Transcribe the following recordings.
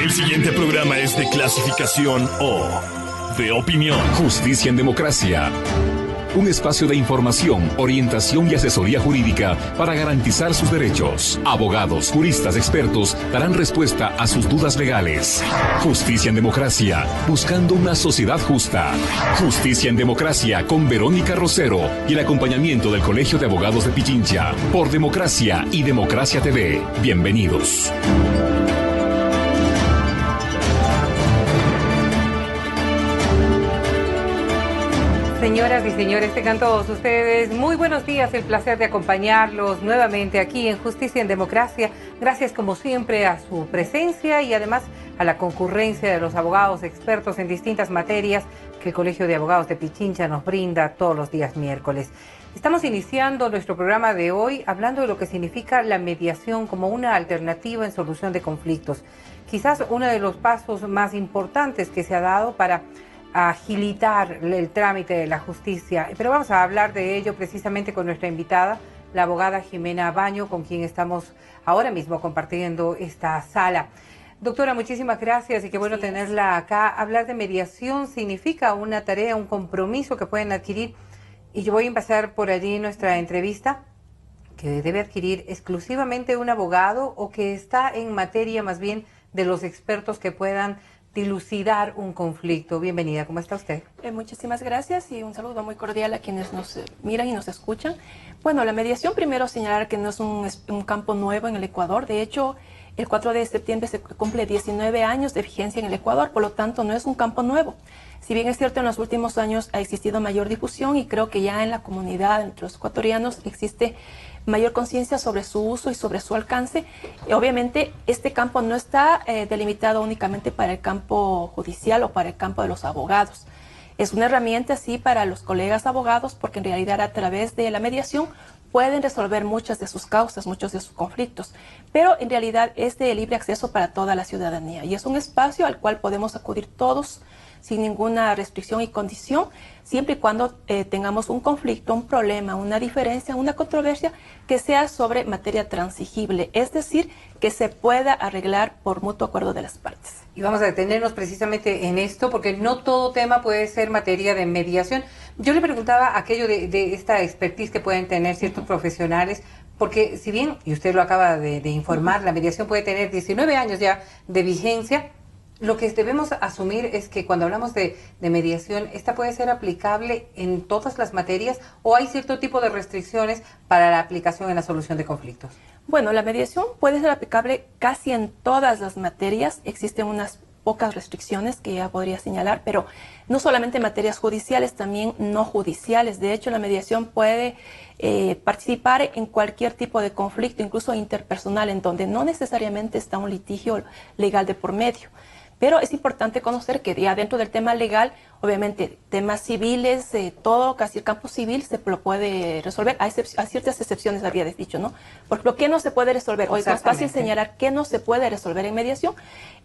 El siguiente programa es de clasificación O, de opinión. Justicia en Democracia. Un espacio de información, orientación y asesoría jurídica para garantizar sus derechos. Abogados, juristas, expertos darán respuesta a sus dudas legales. Justicia en Democracia, buscando una sociedad justa. Justicia en Democracia con Verónica Rosero y el acompañamiento del Colegio de Abogados de Pichincha. Por Democracia y Democracia TV. Bienvenidos. Señoras y señores, tengan todos ustedes muy buenos días, el placer de acompañarlos nuevamente aquí en Justicia en Democracia. Gracias como siempre a su presencia y además a la concurrencia de los abogados expertos en distintas materias que el Colegio de Abogados de Pichincha nos brinda todos los días miércoles. Estamos iniciando nuestro programa de hoy hablando de lo que significa la mediación como una alternativa en solución de conflictos. Quizás uno de los pasos más importantes que se ha dado para agilitar el trámite de la justicia. Pero vamos a hablar de ello precisamente con nuestra invitada, la abogada Jimena Baño, con quien estamos ahora mismo compartiendo esta sala. Doctora, muchísimas gracias y qué bueno tenerla acá. Hablar de mediación significa una tarea, un compromiso que pueden adquirir, y yo voy a empezar por allí nuestra entrevista, que debe adquirir exclusivamente un abogado o que está en materia más bien de los expertos que puedan dilucidar un conflicto. Bienvenida, ¿cómo está usted? Muchísimas gracias y un saludo muy cordial a quienes nos miran y nos escuchan. Bueno, la mediación, primero señalar que no es un campo nuevo en el Ecuador. De hecho, el 4 de septiembre se cumple 19 años de vigencia en el Ecuador, por lo tanto no es un campo nuevo. Si bien es cierto, en los últimos años ha existido mayor difusión y creo que ya en la comunidad, entre los ecuatorianos, existe mayor conciencia sobre su uso y sobre su alcance. Y obviamente este campo no está delimitado únicamente para el campo judicial o para el campo de los abogados. Es una herramienta, sí, para los colegas abogados, porque en realidad a través de la mediación pueden resolver muchas de sus causas, muchos de sus conflictos, pero en realidad es de libre acceso para toda la ciudadanía y es un espacio al cual podemos acudir todos sin ninguna restricción y condición, siempre y cuando tengamos un conflicto, un problema, una diferencia, una controversia que sea sobre materia transigible, es decir, que se pueda arreglar por mutuo acuerdo de las partes. Y vamos a detenernos precisamente en esto, porque no todo tema puede ser materia de mediación. Yo le preguntaba aquello de esta expertise que pueden tener ciertos profesionales, porque si bien, y usted lo acaba de informar, la mediación puede tener 19 años ya de vigencia. Lo que debemos asumir es que cuando hablamos de mediación, ¿esta puede ser aplicable en todas las materias o hay cierto tipo de restricciones para la aplicación en la solución de conflictos? Bueno, la mediación puede ser aplicable casi en todas las materias. Existen unas pocas restricciones que ya podría señalar, pero no solamente en materias judiciales, también no judiciales. De hecho, la mediación puede participar en cualquier tipo de conflicto, incluso interpersonal, en donde no necesariamente está un litigio legal de por medio. Pero es importante conocer que ya dentro del tema legal, obviamente, temas civiles, todo, casi el campo civil se lo puede resolver. Hay ciertas excepciones, había dicho, ¿no? Por ejemplo, ¿qué no se puede resolver? Hoy es más fácil señalar qué no se puede resolver en mediación,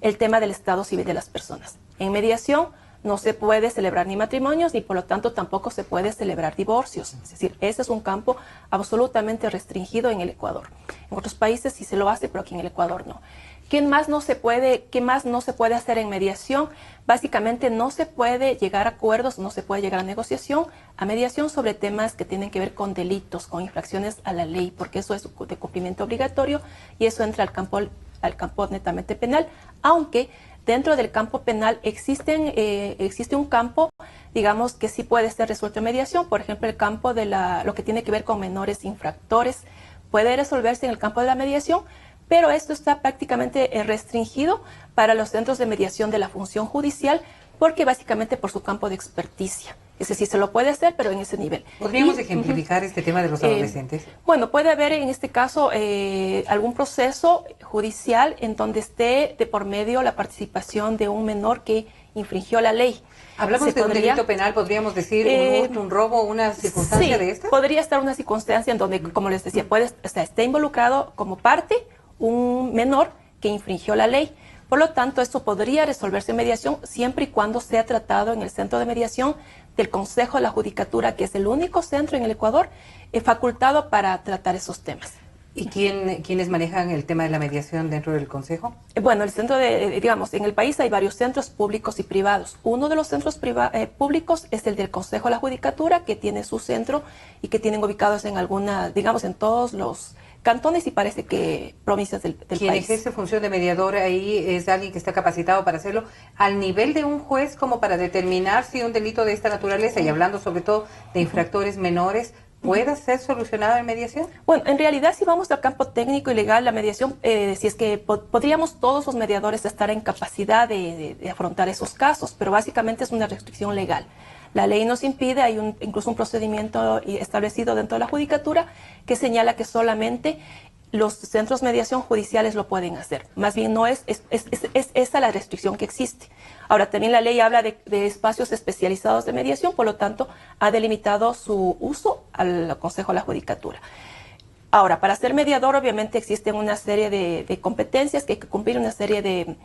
el tema del estado civil de las personas. En mediación no se puede celebrar ni matrimonios y por lo tanto tampoco se puede celebrar divorcios. Es decir, ese es un campo absolutamente restringido en el Ecuador. En otros países sí se lo hace, pero aquí en el Ecuador no. ¿Qué más no se puede hacer en mediación? Básicamente no se puede llegar a acuerdos, no se puede llegar a negociación, a mediación sobre temas que tienen que ver con delitos, con infracciones a la ley, porque eso es de cumplimiento obligatorio y eso entra al campo netamente penal, aunque dentro del campo penal existe un campo, digamos, que sí puede ser resuelto en mediación. Por ejemplo, el campo de lo que tiene que ver con menores infractores puede resolverse en el campo de la mediación, pero esto está prácticamente restringido para los centros de mediación de la función judicial, porque básicamente por su campo de experticia. Es decir, se lo puede hacer, pero en ese nivel. ¿Podríamos ejemplificar este tema de los adolescentes? Bueno, puede haber en este caso algún proceso judicial en donde esté de por medio la participación de un menor que infringió la ley. Hablamos de un delito penal, podríamos decir un robo, una circunstancia de esta. Podría estar una circunstancia en donde, como les decía, está involucrado como parte un menor que infringió la ley. Por lo tanto, esto podría resolverse en mediación siempre y cuando sea tratado en el centro de mediación del Consejo de la Judicatura, que es el único centro en el Ecuador facultado para tratar esos temas. ¿Y quiénes manejan el tema de la mediación dentro del Consejo? Bueno, el centro digamos, en el país hay varios centros públicos y privados. Uno de los centros públicos es el del Consejo de la Judicatura, que tiene su centro y que tienen ubicados en digamos, en todos los cantones y parece que provincias del país. ¿Quién ejerce función de mediador ahí es alguien que está capacitado para hacerlo al nivel de un juez como para determinar si un delito de esta naturaleza, y hablando sobre todo de infractores menores, ¿puede ser solucionado en mediación? Bueno, en realidad si vamos al campo técnico y legal, la mediación, si es que podríamos todos los mediadores estar en capacidad de afrontar esos casos, pero básicamente es una restricción legal. La ley nos impide, hay incluso un procedimiento establecido dentro de la judicatura que señala que solamente los centros de mediación judiciales lo pueden hacer. Más bien no es esa la restricción que existe. Ahora, también la ley habla de espacios especializados de mediación, por lo tanto, ha delimitado su uso al Consejo de la Judicatura. Ahora, para ser mediador, obviamente existen una serie de competencias que hay que cumplir, una serie de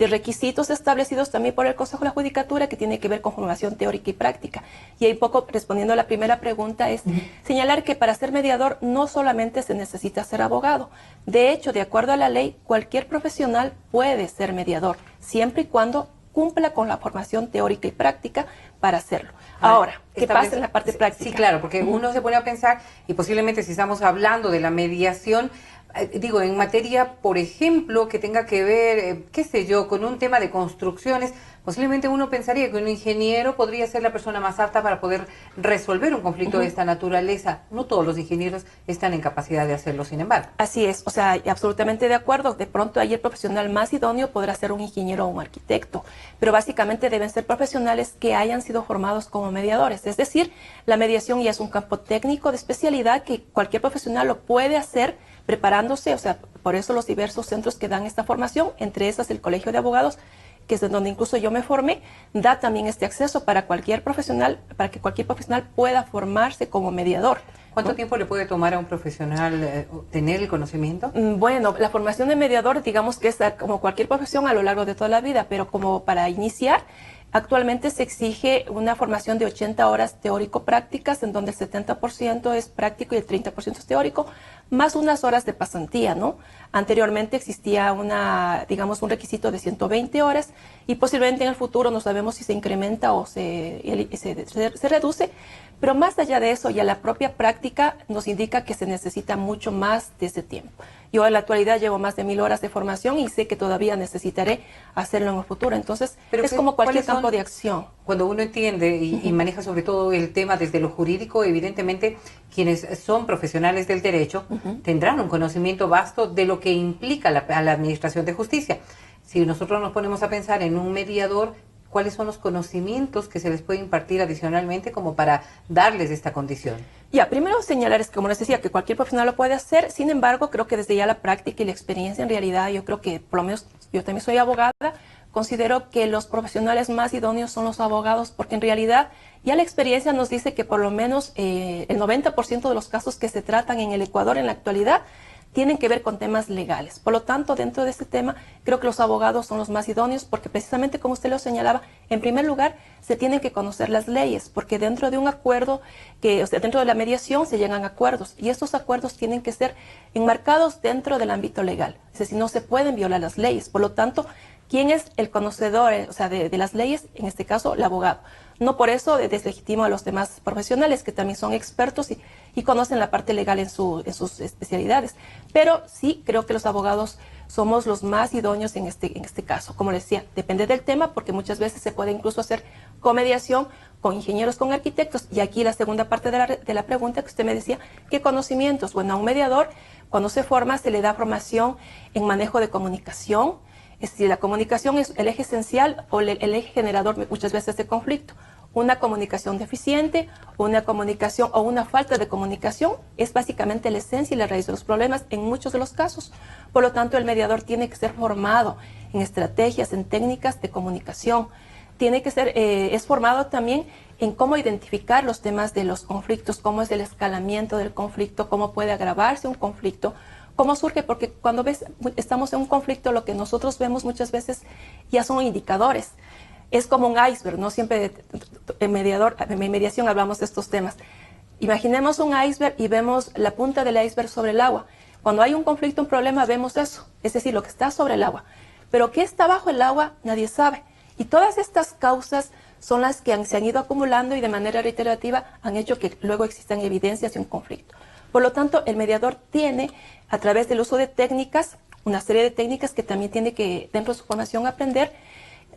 requisitos establecidos también por el Consejo de la Judicatura que tiene que ver con formación teórica y práctica. Y ahí poco, respondiendo a la primera pregunta, es señalar que para ser mediador no solamente se necesita ser abogado. De hecho, de acuerdo a la ley, cualquier profesional puede ser mediador, siempre y cuando cumpla con la formación teórica y práctica para hacerlo. Ahora, ¿qué pasa en la parte práctica? Sí, claro, porque uno se pone a pensar, y posiblemente si estamos hablando de la mediación, digo, en materia, por ejemplo, que tenga que ver, qué sé yo, con un tema de construcciones, posiblemente uno pensaría que un ingeniero podría ser la persona más apta para poder resolver un conflicto de esta naturaleza. No todos los ingenieros están en capacidad de hacerlo, sin embargo. Así es, o sea, absolutamente de acuerdo. De pronto ahí el profesional más idóneo podrá ser un ingeniero o un arquitecto, pero básicamente deben ser profesionales que hayan sido formados como mediadores. Es decir, la mediación ya es un campo técnico de especialidad que cualquier profesional lo puede hacer preparándose, o sea, por eso los diversos centros que dan esta formación, entre esas el Colegio de Abogados, que es de donde incluso yo me formé, da también este acceso para cualquier profesional, para que cualquier profesional pueda formarse como mediador. ¿Cuánto tiempo le puede tomar a un profesional tener el conocimiento? Bueno, la formación de mediador, digamos que es como cualquier profesión a lo largo de toda la vida, pero como para iniciar, actualmente se exige una formación de 80 horas teórico-prácticas, en donde el 70% es práctico y el 30% es teórico, más unas horas de pasantía, ¿no? Anteriormente existía digamos, un requisito de 120 horas y posiblemente en el futuro no sabemos si se incrementa o se reduce, pero más allá de eso, ya la propia práctica nos indica que se necesita mucho más de ese tiempo. Yo en la actualidad llevo más de 1000 horas de formación y sé que todavía necesitaré hacerlo en el futuro. Entonces, es como cualquier campo de acción. Cuando uno entiende y maneja sobre todo el tema desde lo jurídico, evidentemente quienes son profesionales del derecho tendrán un conocimiento vasto de lo que implica a la administración de justicia. Si nosotros nos ponemos a pensar en un mediador, ¿cuáles son los conocimientos que se les puede impartir adicionalmente como para darles esta condición? Ya, primero señalar es que, como les decía, que cualquier profesional lo puede hacer. Sin embargo, creo que desde ya la práctica y la experiencia, en realidad, yo creo que, por lo menos, yo también soy abogada, considero que los profesionales más idóneos son los abogados, porque en realidad ya la experiencia nos dice que por lo menos el 90% de los casos que se tratan en el Ecuador en la actualidad tienen que ver con temas legales. Por lo tanto, dentro de este tema, creo que los abogados son los más idóneos porque precisamente, como usted lo señalaba, en primer lugar, se tienen que conocer las leyes, porque dentro de un acuerdo, dentro de la mediación se llegan a acuerdos y estos acuerdos tienen que ser enmarcados dentro del ámbito legal. Es decir, no se pueden violar las leyes. Por lo tanto, ¿quién es el conocedor de las leyes? En este caso, el abogado. No por eso deslegitimo a los demás profesionales que también son expertos y conocen la parte legal en sus especialidades. Pero sí creo que los abogados somos los más idóneos en este caso. Como les decía, depende del tema porque muchas veces se puede incluso hacer comediación con ingenieros, con arquitectos. Y aquí la segunda parte de la pregunta que usted me decía, ¿qué conocimientos? Bueno, a un mediador cuando se forma se le da formación en manejo de comunicación. Es decir, la comunicación es el eje esencial o el eje generador muchas veces de conflicto. Una comunicación deficiente, una comunicación o una falta de comunicación es básicamente la esencia y la raíz de los problemas en muchos de los casos. Por lo tanto, el mediador tiene que ser formado en estrategias, en técnicas de comunicación. Tiene que ser, es formado también en cómo identificar los temas de los conflictos, cómo es el escalamiento del conflicto, cómo puede agravarse un conflicto. ¿Cómo surge? Porque cuando estamos en un conflicto, lo que nosotros vemos muchas veces ya son indicadores. Es como un iceberg, ¿no? Siempre en mediación hablamos de estos temas. Imaginemos un iceberg y vemos la punta del iceberg sobre el agua. Cuando hay un conflicto, un problema, vemos eso, es decir, lo que está sobre el agua. Pero qué está bajo el agua, nadie sabe. Y todas estas causas son las que se han ido acumulando y de manera reiterativa han hecho que luego existan evidencias de un conflicto. Por lo tanto, el mediador tiene, a través del uso de técnicas, una serie de técnicas que también tiene que, dentro de su formación, aprender,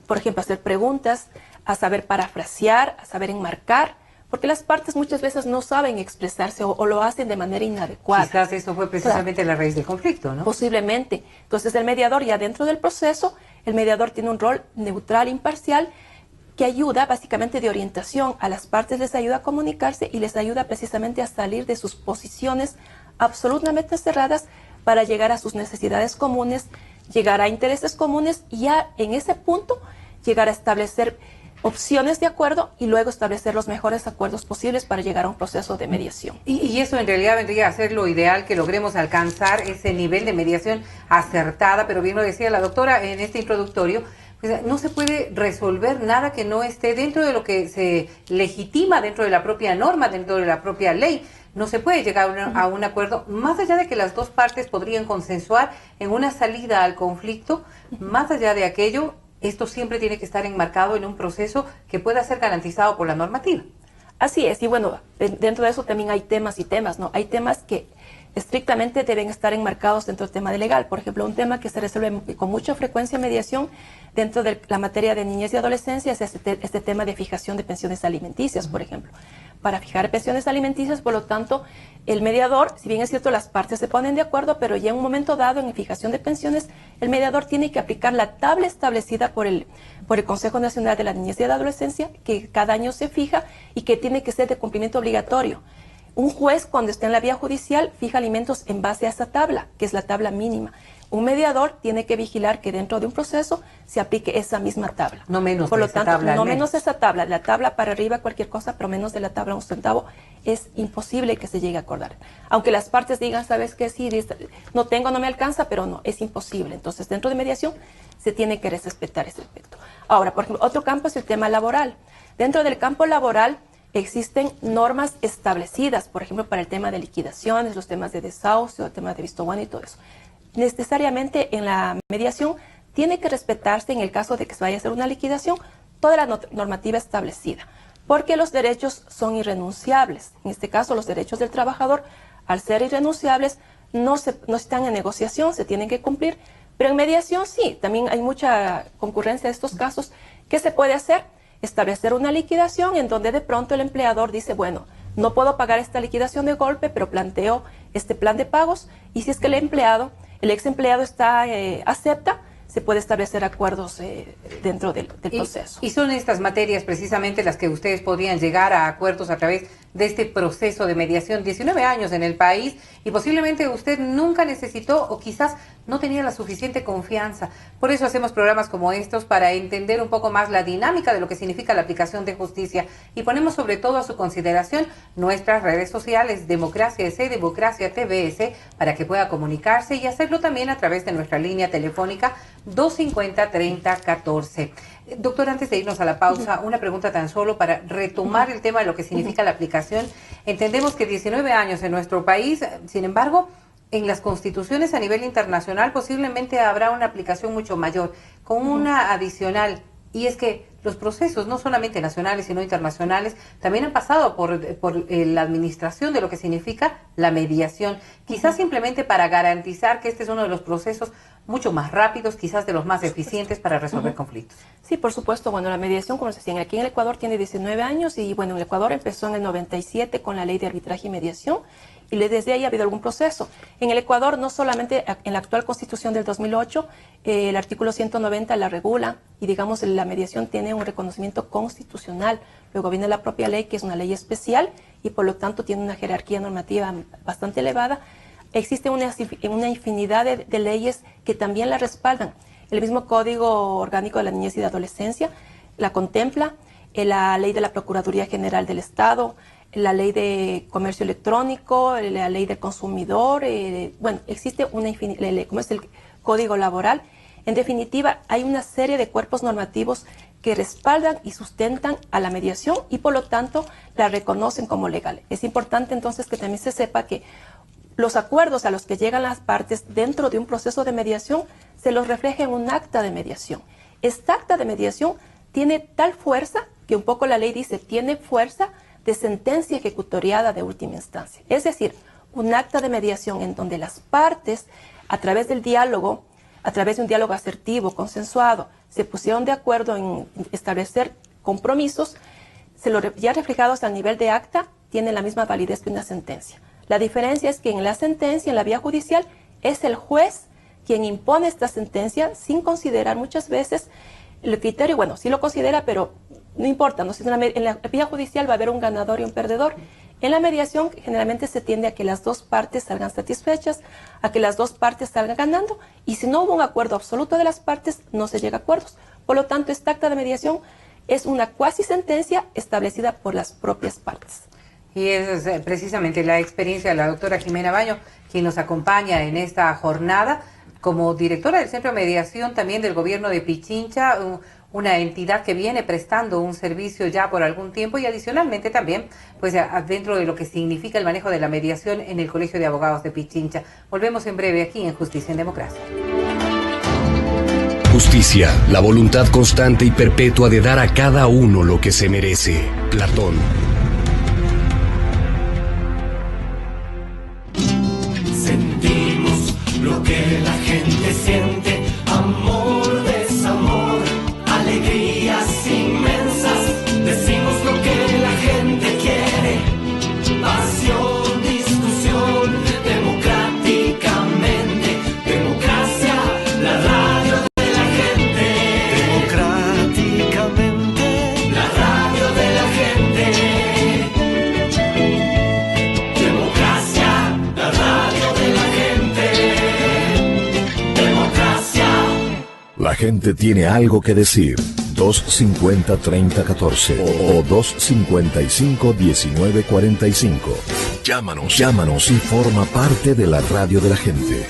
por ejemplo, hacer preguntas, a saber parafrasear, a saber enmarcar, porque las partes muchas veces no saben expresarse o lo hacen de manera inadecuada. Quizás eso fue precisamente la raíz del conflicto, ¿no? Posiblemente. Entonces el mediador, ya dentro del proceso, el mediador tiene un rol neutral, imparcial, que ayuda básicamente de orientación a las partes, les ayuda a comunicarse y les ayuda precisamente a salir de sus posiciones absolutamente cerradas para llegar a sus necesidades comunes, llegar a intereses comunes y ya en ese punto llegar a establecer opciones de acuerdo y luego establecer los mejores acuerdos posibles para llegar a un proceso de mediación. Y eso en realidad vendría a ser lo ideal, que logremos alcanzar ese nivel de mediación acertada, pero bien lo decía la doctora en este introductorio, pues no se puede resolver nada que no esté dentro de lo que se legitima, dentro de la propia norma, dentro de la propia ley. No se puede llegar a un acuerdo, más allá de que las dos partes podrían consensuar en una salida al conflicto, más allá de aquello, esto siempre tiene que estar enmarcado en un proceso que pueda ser garantizado por la normativa. Así es, y bueno, dentro de eso también hay temas y temas, ¿no? Hay temas que estrictamente deben estar enmarcados dentro del tema de legal. Por ejemplo, un tema que se resuelve con mucha frecuencia en mediación dentro de la materia de niñez y adolescencia es este tema de fijación de pensiones alimenticias, por ejemplo. Para fijar pensiones alimenticias, por lo tanto, el mediador, si bien es cierto, las partes se ponen de acuerdo, pero ya en un momento dado, en fijación de pensiones, el mediador tiene que aplicar la tabla establecida por el Consejo Nacional de la Niñez y la Adolescencia, que cada año se fija y que tiene que ser de cumplimiento obligatorio. Un juez, cuando está en la vía judicial, fija alimentos en base a esa tabla, que es la tabla mínima. Un mediador tiene que vigilar que dentro de un proceso se aplique esa misma tabla. No menos Por de lo esa tanto, tabla. No menos de esa tabla. La tabla para arriba, cualquier cosa, pero menos de la tabla un centavo, es imposible que se llegue a acordar. Aunque las partes digan, ¿sabes qué? Sí, no tengo, no me alcanza, pero no, es imposible. Entonces, dentro de mediación se tiene que respetar ese aspecto. Ahora, por ejemplo, otro campo es el tema laboral. Dentro del campo laboral existen normas establecidas, por ejemplo, para el tema de liquidaciones, los temas de desahucio, el tema de visto bueno y todo eso. Necesariamente en la mediación tiene que respetarse, en el caso de que se vaya a hacer una liquidación, toda la normativa establecida, porque los derechos son irrenunciables. En este caso, los derechos del trabajador, al ser irrenunciables, no están en negociación, se tienen que cumplir, pero en mediación sí, también hay mucha concurrencia de estos casos. ¿Qué se puede hacer? Establecer una liquidación en donde de pronto el empleador dice, bueno, no puedo pagar esta liquidación de golpe, pero planteo este plan de pagos, y si es que el ex empleado acepta, se puede establecer acuerdos dentro del proceso. Y son estas materias precisamente las que ustedes podrían llegar a acuerdos a través de este proceso de mediación. 19 años en el país y posiblemente usted nunca necesitó o quizás no tenía la suficiente confianza. Por eso hacemos programas como estos, para entender un poco más la dinámica de lo que significa la aplicación de justicia, y ponemos sobre todo a su consideración nuestras redes sociales, Democracia S, Democracia TVS, para que pueda comunicarse y hacerlo también a través de nuestra línea telefónica 250-3014. Doctor, antes de irnos a la pausa, una pregunta tan solo para retomar el tema de lo que significa la aplicación. Entendemos que 19 años en nuestro país, sin embargo, en las constituciones a nivel internacional posiblemente habrá una aplicación mucho mayor, con una adicional, y es que los procesos, no solamente nacionales, sino internacionales, también han pasado por la administración de lo que significa la mediación, quizás simplemente para garantizar que este es uno de los procesos mucho más rápidos, quizás de los más eficientes para resolver conflictos. Sí, por supuesto. Bueno, la mediación, como se decía, aquí en el Ecuador tiene 19 años y bueno, el Ecuador empezó en el 97 con la ley de arbitraje y mediación, y desde ahí ha habido algún proceso. En el Ecuador, no solamente en la actual Constitución del 2008, el artículo 190 la regula y digamos la mediación tiene un reconocimiento constitucional. Luego viene la propia ley, que es una ley especial y por lo tanto tiene una jerarquía normativa bastante elevada. Existe una infinidad de leyes que también la respaldan. El mismo Código Orgánico de la Niñez y de Adolescencia la contempla, la ley de la Procuraduría General del Estado, la ley de comercio electrónico, la ley del consumidor, bueno, existe una infinidad, como es el Código Laboral. En definitiva, hay una serie de cuerpos normativos que respaldan y sustentan a la mediación y por lo tanto la reconocen como legal. Es importante entonces que también se sepa que los acuerdos a los que llegan las partes dentro de un proceso de mediación se los refleja en un acta de mediación. Esta acta de mediación tiene tal fuerza que un poco la ley dice, tiene fuerza de sentencia ejecutoriada de última instancia. Es decir, un acta de mediación en donde las partes, a través del diálogo, a través de un diálogo asertivo, consensuado, se pusieron de acuerdo en establecer compromisos, ya reflejados a nivel de acta, tienen la misma validez que una sentencia. La diferencia es que en la sentencia, en la vía judicial, es el juez quien impone esta sentencia sin considerar muchas veces el criterio. Bueno, sí lo considera, pero no importa, ¿no? En la vía judicial va a haber un ganador y un perdedor. En la mediación generalmente se tiende a que las dos partes salgan satisfechas, a que las dos partes salgan ganando, y si no hubo un acuerdo absoluto de las partes, no se llega a acuerdos. Por lo tanto, esta acta de mediación es una cuasi sentencia establecida por las propias partes. Y esa es precisamente la experiencia de la doctora Jimena Baño, quien nos acompaña en esta jornada como directora del Centro de Mediación también del Gobierno de Pichincha, una entidad que viene prestando un servicio ya por algún tiempo, y adicionalmente también pues dentro de lo que significa el manejo de la mediación en el Colegio de Abogados de Pichincha. Volvemos en breve aquí en Justicia en Democracia. Justicia, la voluntad constante y perpetua de dar a cada uno lo que se merece. Platón. Sentimos lo que la gente siente, amor, desamor, alegrías inmensas. Decimos lo que la gente quiere, pasión, discusión, democráticamente. Democracia, la radio de la gente. Democráticamente, la radio de la gente. Democracia, la radio de la gente. Democracia. La gente tiene algo que decir. 250-3014 o 255-1945. Llámanos y forma parte de la radio de la gente.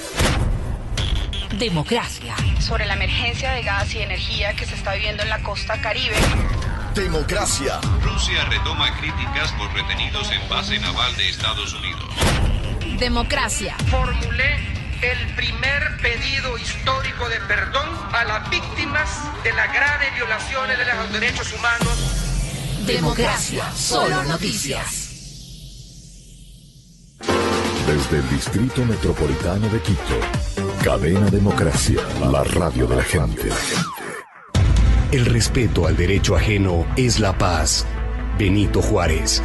Democracia. Sobre la emergencia de gas y energía que se está viviendo en la costa Caribe. Democracia. Rusia retoma críticas por retenidos en base naval de Estados Unidos. Democracia. Formulé el primer pedido histórico de perdón a las víctimas de las graves violaciones de los derechos humanos. Democracia. Solo noticias. Desde el Distrito Metropolitano de Quito, Cadena Democracia, la radio de la gente. El respeto al derecho ajeno es la paz. Benito Juárez.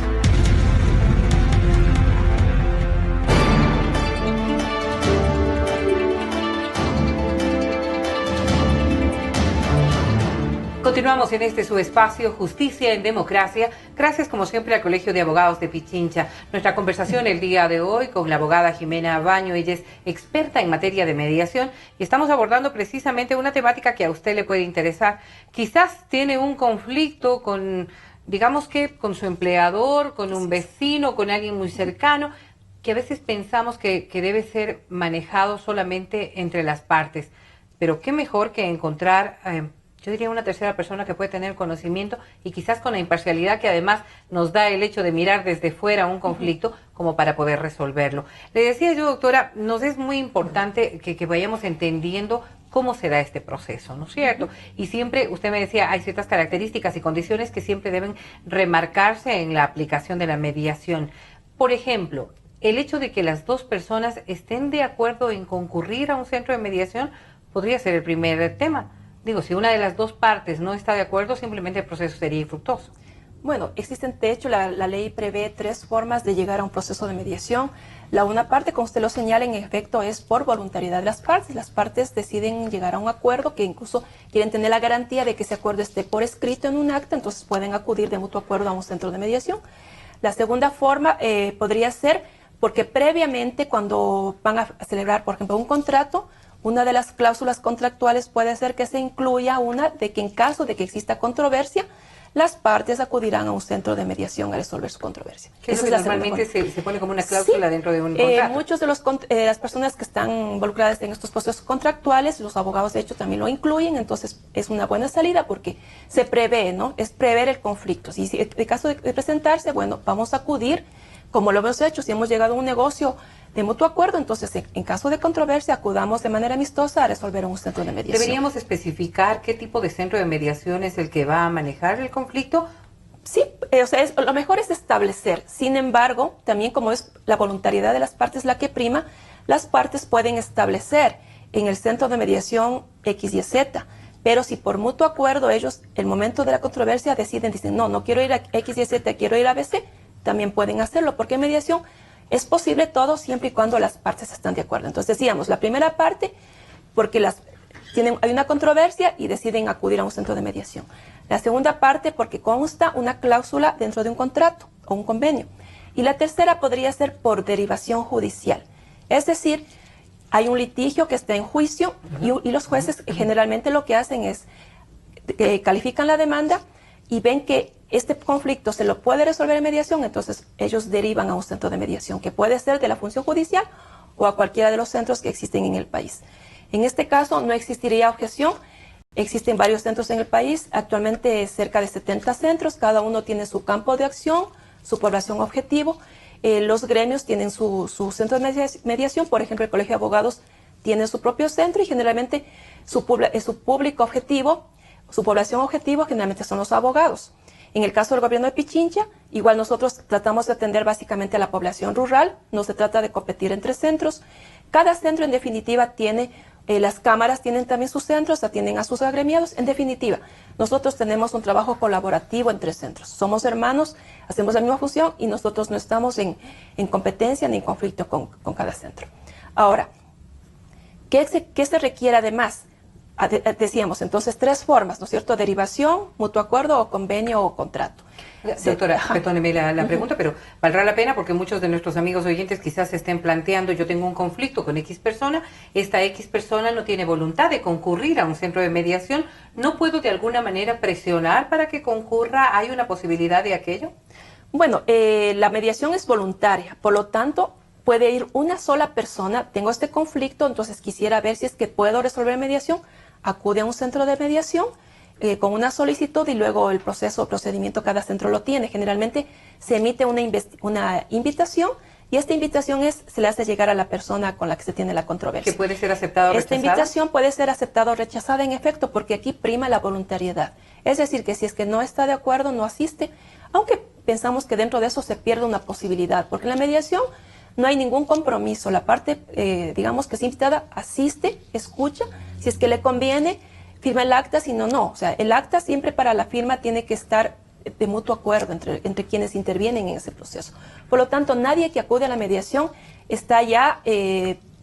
Continuamos en este su espacio, Justicia en Democracia. Gracias como siempre al Colegio de Abogados de Pichincha. Nuestra conversación el día de hoy con la abogada Jimena Baño. Ella es experta en materia de mediación y estamos abordando precisamente una temática que a usted le puede interesar. Quizás tiene un conflicto con, digamos que con su empleador, con un vecino, con alguien muy cercano, que a veces pensamos que debe ser manejado solamente entre las partes. Pero qué mejor que encontrar yo diría una tercera persona que puede tener conocimiento y quizás con la imparcialidad que además nos da el hecho de mirar desde fuera un conflicto como para poder resolverlo. Le decía yo, doctora, nos es muy importante que vayamos entendiendo cómo se da este proceso, ¿no es cierto? Y siempre, usted me decía, hay ciertas características y condiciones que siempre deben remarcarse en la aplicación de la mediación. Por ejemplo, el hecho de que las dos personas estén de acuerdo en concurrir a un centro de mediación podría ser el primer tema. Digo, si una de las dos partes no está de acuerdo, simplemente el proceso sería infructuoso. Bueno, existen, de hecho, la ley prevé 3 formas de llegar a un proceso de mediación. La una parte, como usted lo señala, en efecto, es por voluntariedad de las partes. Las partes deciden llegar a un acuerdo, que incluso quieren tener la garantía de que ese acuerdo esté por escrito en un acta, entonces pueden acudir de mutuo acuerdo a un centro de mediación. La segunda forma podría ser porque previamente, cuando van a celebrar, por ejemplo, un contrato, una de las cláusulas contractuales puede ser que se incluya una de que en caso de que exista controversia, las partes acudirán a un centro de mediación a resolver su controversia. ¿Qué es lo que normalmente se pone como una cláusula dentro de un contrato? Muchos de las personas que están involucradas en estos procesos contractuales, los abogados de hecho también lo incluyen, entonces es una buena salida porque se prevé, ¿no? Es prever el conflicto. Si en caso de presentarse, bueno, vamos a acudir, como lo hemos hecho, si hemos llegado a un negocio de mutuo acuerdo, entonces en caso de controversia acudamos de manera amistosa a resolver en un centro de mediación. ¿Deberíamos especificar qué tipo de centro de mediación es el que va a manejar el conflicto? Sí, lo mejor es establecer. Sin embargo, también como es la voluntariedad de las partes la que prima, las partes pueden establecer en el centro de mediación X y Z. Pero si por mutuo acuerdo ellos, el momento de la controversia, dicen, no quiero ir a X y Z, quiero ir a ABC, también pueden hacerlo, porque en mediación es posible todo siempre y cuando las partes están de acuerdo. Entonces decíamos, la primera parte, porque hay una controversia y deciden acudir a un centro de mediación. La segunda parte, porque consta una cláusula dentro de un contrato o un convenio. Y la tercera podría ser por derivación judicial. Es decir, hay un litigio que está en juicio y los jueces generalmente lo que hacen es que califican la demanda y ven que este conflicto se lo puede resolver en mediación, entonces ellos derivan a un centro de mediación que puede ser de la función judicial o a cualquiera de los centros que existen en el país. En este caso no existiría objeción, existen varios centros en el país, actualmente cerca de 70 centros, cada uno tiene su campo de acción, su población objetivo. Los gremios tienen su centro de mediación, por ejemplo, el Colegio de Abogados tiene su propio centro y generalmente su público objetivo, su población objetivo generalmente son los abogados. En el caso del gobierno de Pichincha, igual nosotros tratamos de atender básicamente a la población rural, no se trata de competir entre centros. Cada centro en definitiva tiene, las cámaras tienen también sus centros, atienden a sus agremiados. En definitiva, nosotros tenemos un trabajo colaborativo entre centros. Somos hermanos, hacemos la misma función y nosotros no estamos en competencia ni en conflicto con cada centro. Ahora, ¿qué se requiere además? Decíamos entonces 3 formas, ¿no es cierto? Derivación, mutuo acuerdo o convenio o contrato. Doctora, perdóneme la pregunta, pero valdrá la pena porque muchos de nuestros amigos oyentes quizás se estén planteando, yo tengo un conflicto con X persona, esta X persona no tiene voluntad de concurrir a un centro de mediación, ¿no puedo de alguna manera presionar para que concurra? ¿Hay una posibilidad de aquello? Bueno, la mediación es voluntaria, por lo tanto puede ir una sola persona, tengo este conflicto, entonces quisiera ver si es que puedo resolver mediación, acude a un centro de mediación con una solicitud y luego el procedimiento cada centro lo tiene. Generalmente se emite una invitación y esta invitación se le hace llegar a la persona con la que se tiene la controversia. ¿Que puede ser aceptada o rechazada? Esta invitación puede ser aceptada o rechazada en efecto porque aquí prima la voluntariedad. Es decir, que si es que no está de acuerdo, no asiste, aunque pensamos que dentro de eso se pierde una posibilidad, porque en la mediación no hay ningún compromiso. La parte, digamos que es invitada, asiste, escucha, si es que le conviene, firma el acta, si no, no. O sea, el acta siempre para la firma tiene que estar de mutuo acuerdo entre quienes intervienen en ese proceso. Por lo tanto, nadie que acude a la mediación está ya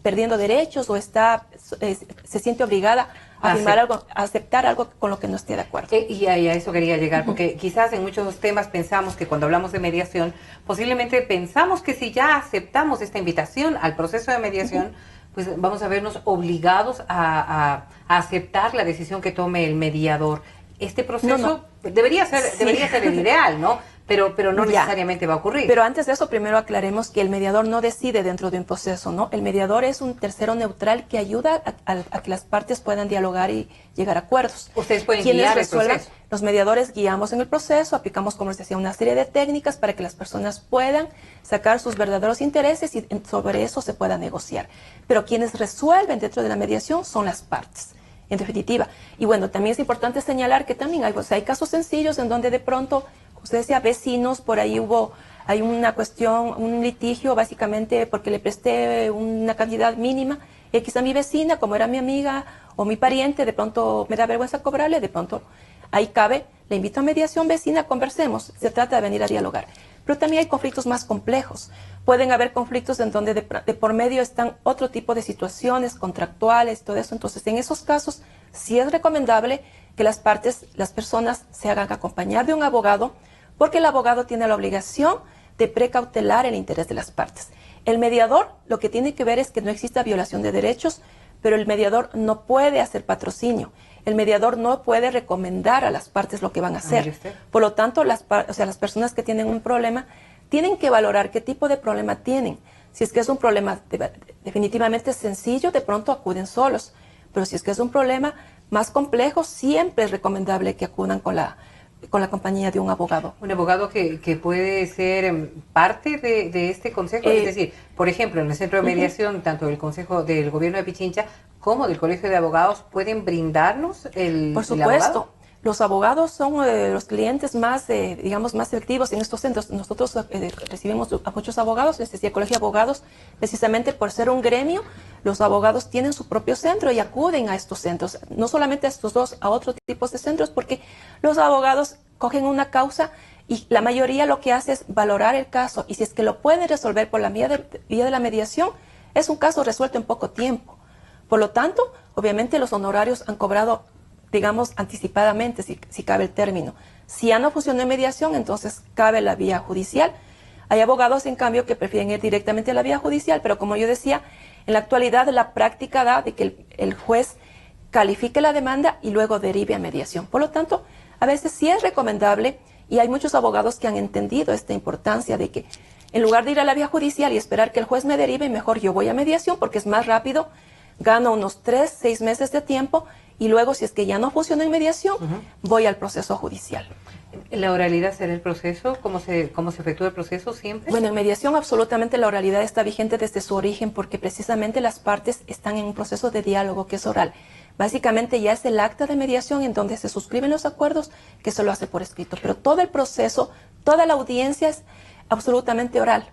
perdiendo derechos o se siente obligada a firmar algo, a aceptar algo con lo que no esté de acuerdo. Y a eso quería llegar, porque quizás en muchos temas pensamos que cuando hablamos de mediación, posiblemente pensamos que si ya aceptamos esta invitación al proceso de mediación, pues vamos a vernos obligados a aceptar la decisión que tome el mediador. Este proceso debería ser el ideal, ¿no? Pero no necesariamente va a ocurrir. Pero antes de eso, primero aclaremos que el mediador no decide dentro de un proceso, ¿no? El mediador es un tercero neutral que ayuda a que las partes puedan dialogar y llegar a acuerdos. Ustedes pueden guiar el proceso. Los mediadores guiamos en el proceso, aplicamos, como les decía, una serie de técnicas para que las personas puedan sacar sus verdaderos intereses y sobre eso se pueda negociar. Pero quienes resuelven dentro de la mediación son las partes, en definitiva. Y bueno, también es importante señalar que también hay casos sencillos en donde de pronto, usted decía, vecinos, por ahí hay una cuestión, un litigio, básicamente porque le presté una cantidad mínima X a mi vecina, como era mi amiga o mi pariente, de pronto me da vergüenza cobrarle, de pronto ahí cabe, le invito a mediación, vecina, conversemos, se trata de venir a dialogar. Pero también hay conflictos más complejos. Pueden haber conflictos en donde de por medio están otro tipo de situaciones contractuales, todo eso. Entonces, en esos casos, sí es recomendable que las personas se hagan acompañar de un abogado, porque el abogado tiene la obligación de precautelar el interés de las partes. El mediador lo que tiene que ver es que no exista violación de derechos, pero el mediador no puede hacer patrocinio. El mediador no puede recomendar a las partes lo que van a hacer. Por lo tanto, las personas que tienen un problema tienen que valorar qué tipo de problema tienen. Si es que es un problema definitivamente sencillo, de pronto acuden solos. Pero si es que es un problema más complejo, siempre es recomendable que acudan con la con la compañía de un abogado. Un abogado que puede ser parte de este consejo, es decir, por ejemplo, en el centro de mediación, tanto del Consejo del Gobierno de Pichincha como del Colegio de Abogados, ¿pueden brindarnos Por supuesto. Los abogados son los clientes más, digamos, más selectivos en estos centros. Nosotros recibimos a muchos abogados, les decía, Colegio de Abogados, precisamente por ser un gremio, los abogados tienen su propio centro y acuden a estos centros. No solamente a estos dos, a otros tipos de centros, porque los abogados cogen una causa y la mayoría lo que hace es valorar el caso. Y si es que lo pueden resolver por la vía de la mediación, es un caso resuelto en poco tiempo. Por lo tanto, obviamente los honorarios han cobrado, digamos, anticipadamente, si cabe el término. Si ya no funcionó en mediación, entonces cabe la vía judicial. Hay abogados, en cambio, que prefieren ir directamente a la vía judicial, pero como yo decía, en la actualidad la práctica da de que el juez califique la demanda y luego derive a mediación. Por lo tanto, a veces sí es recomendable, y hay muchos abogados que han entendido esta importancia de que en lugar de ir a la vía judicial y esperar que el juez me derive, mejor yo voy a mediación porque es más rápido, gano unos 3-6 meses de tiempo, y luego, si es que ya no funciona en mediación, voy al proceso judicial. ¿La oralidad será el proceso? ¿Cómo se efectúa el proceso siempre? Bueno, en mediación absolutamente la oralidad está vigente desde su origen porque precisamente las partes están en un proceso de diálogo que es oral. Básicamente ya es el acta de mediación en donde se suscriben los acuerdos que se lo hace por escrito. Pero todo el proceso, toda la audiencia es absolutamente oral.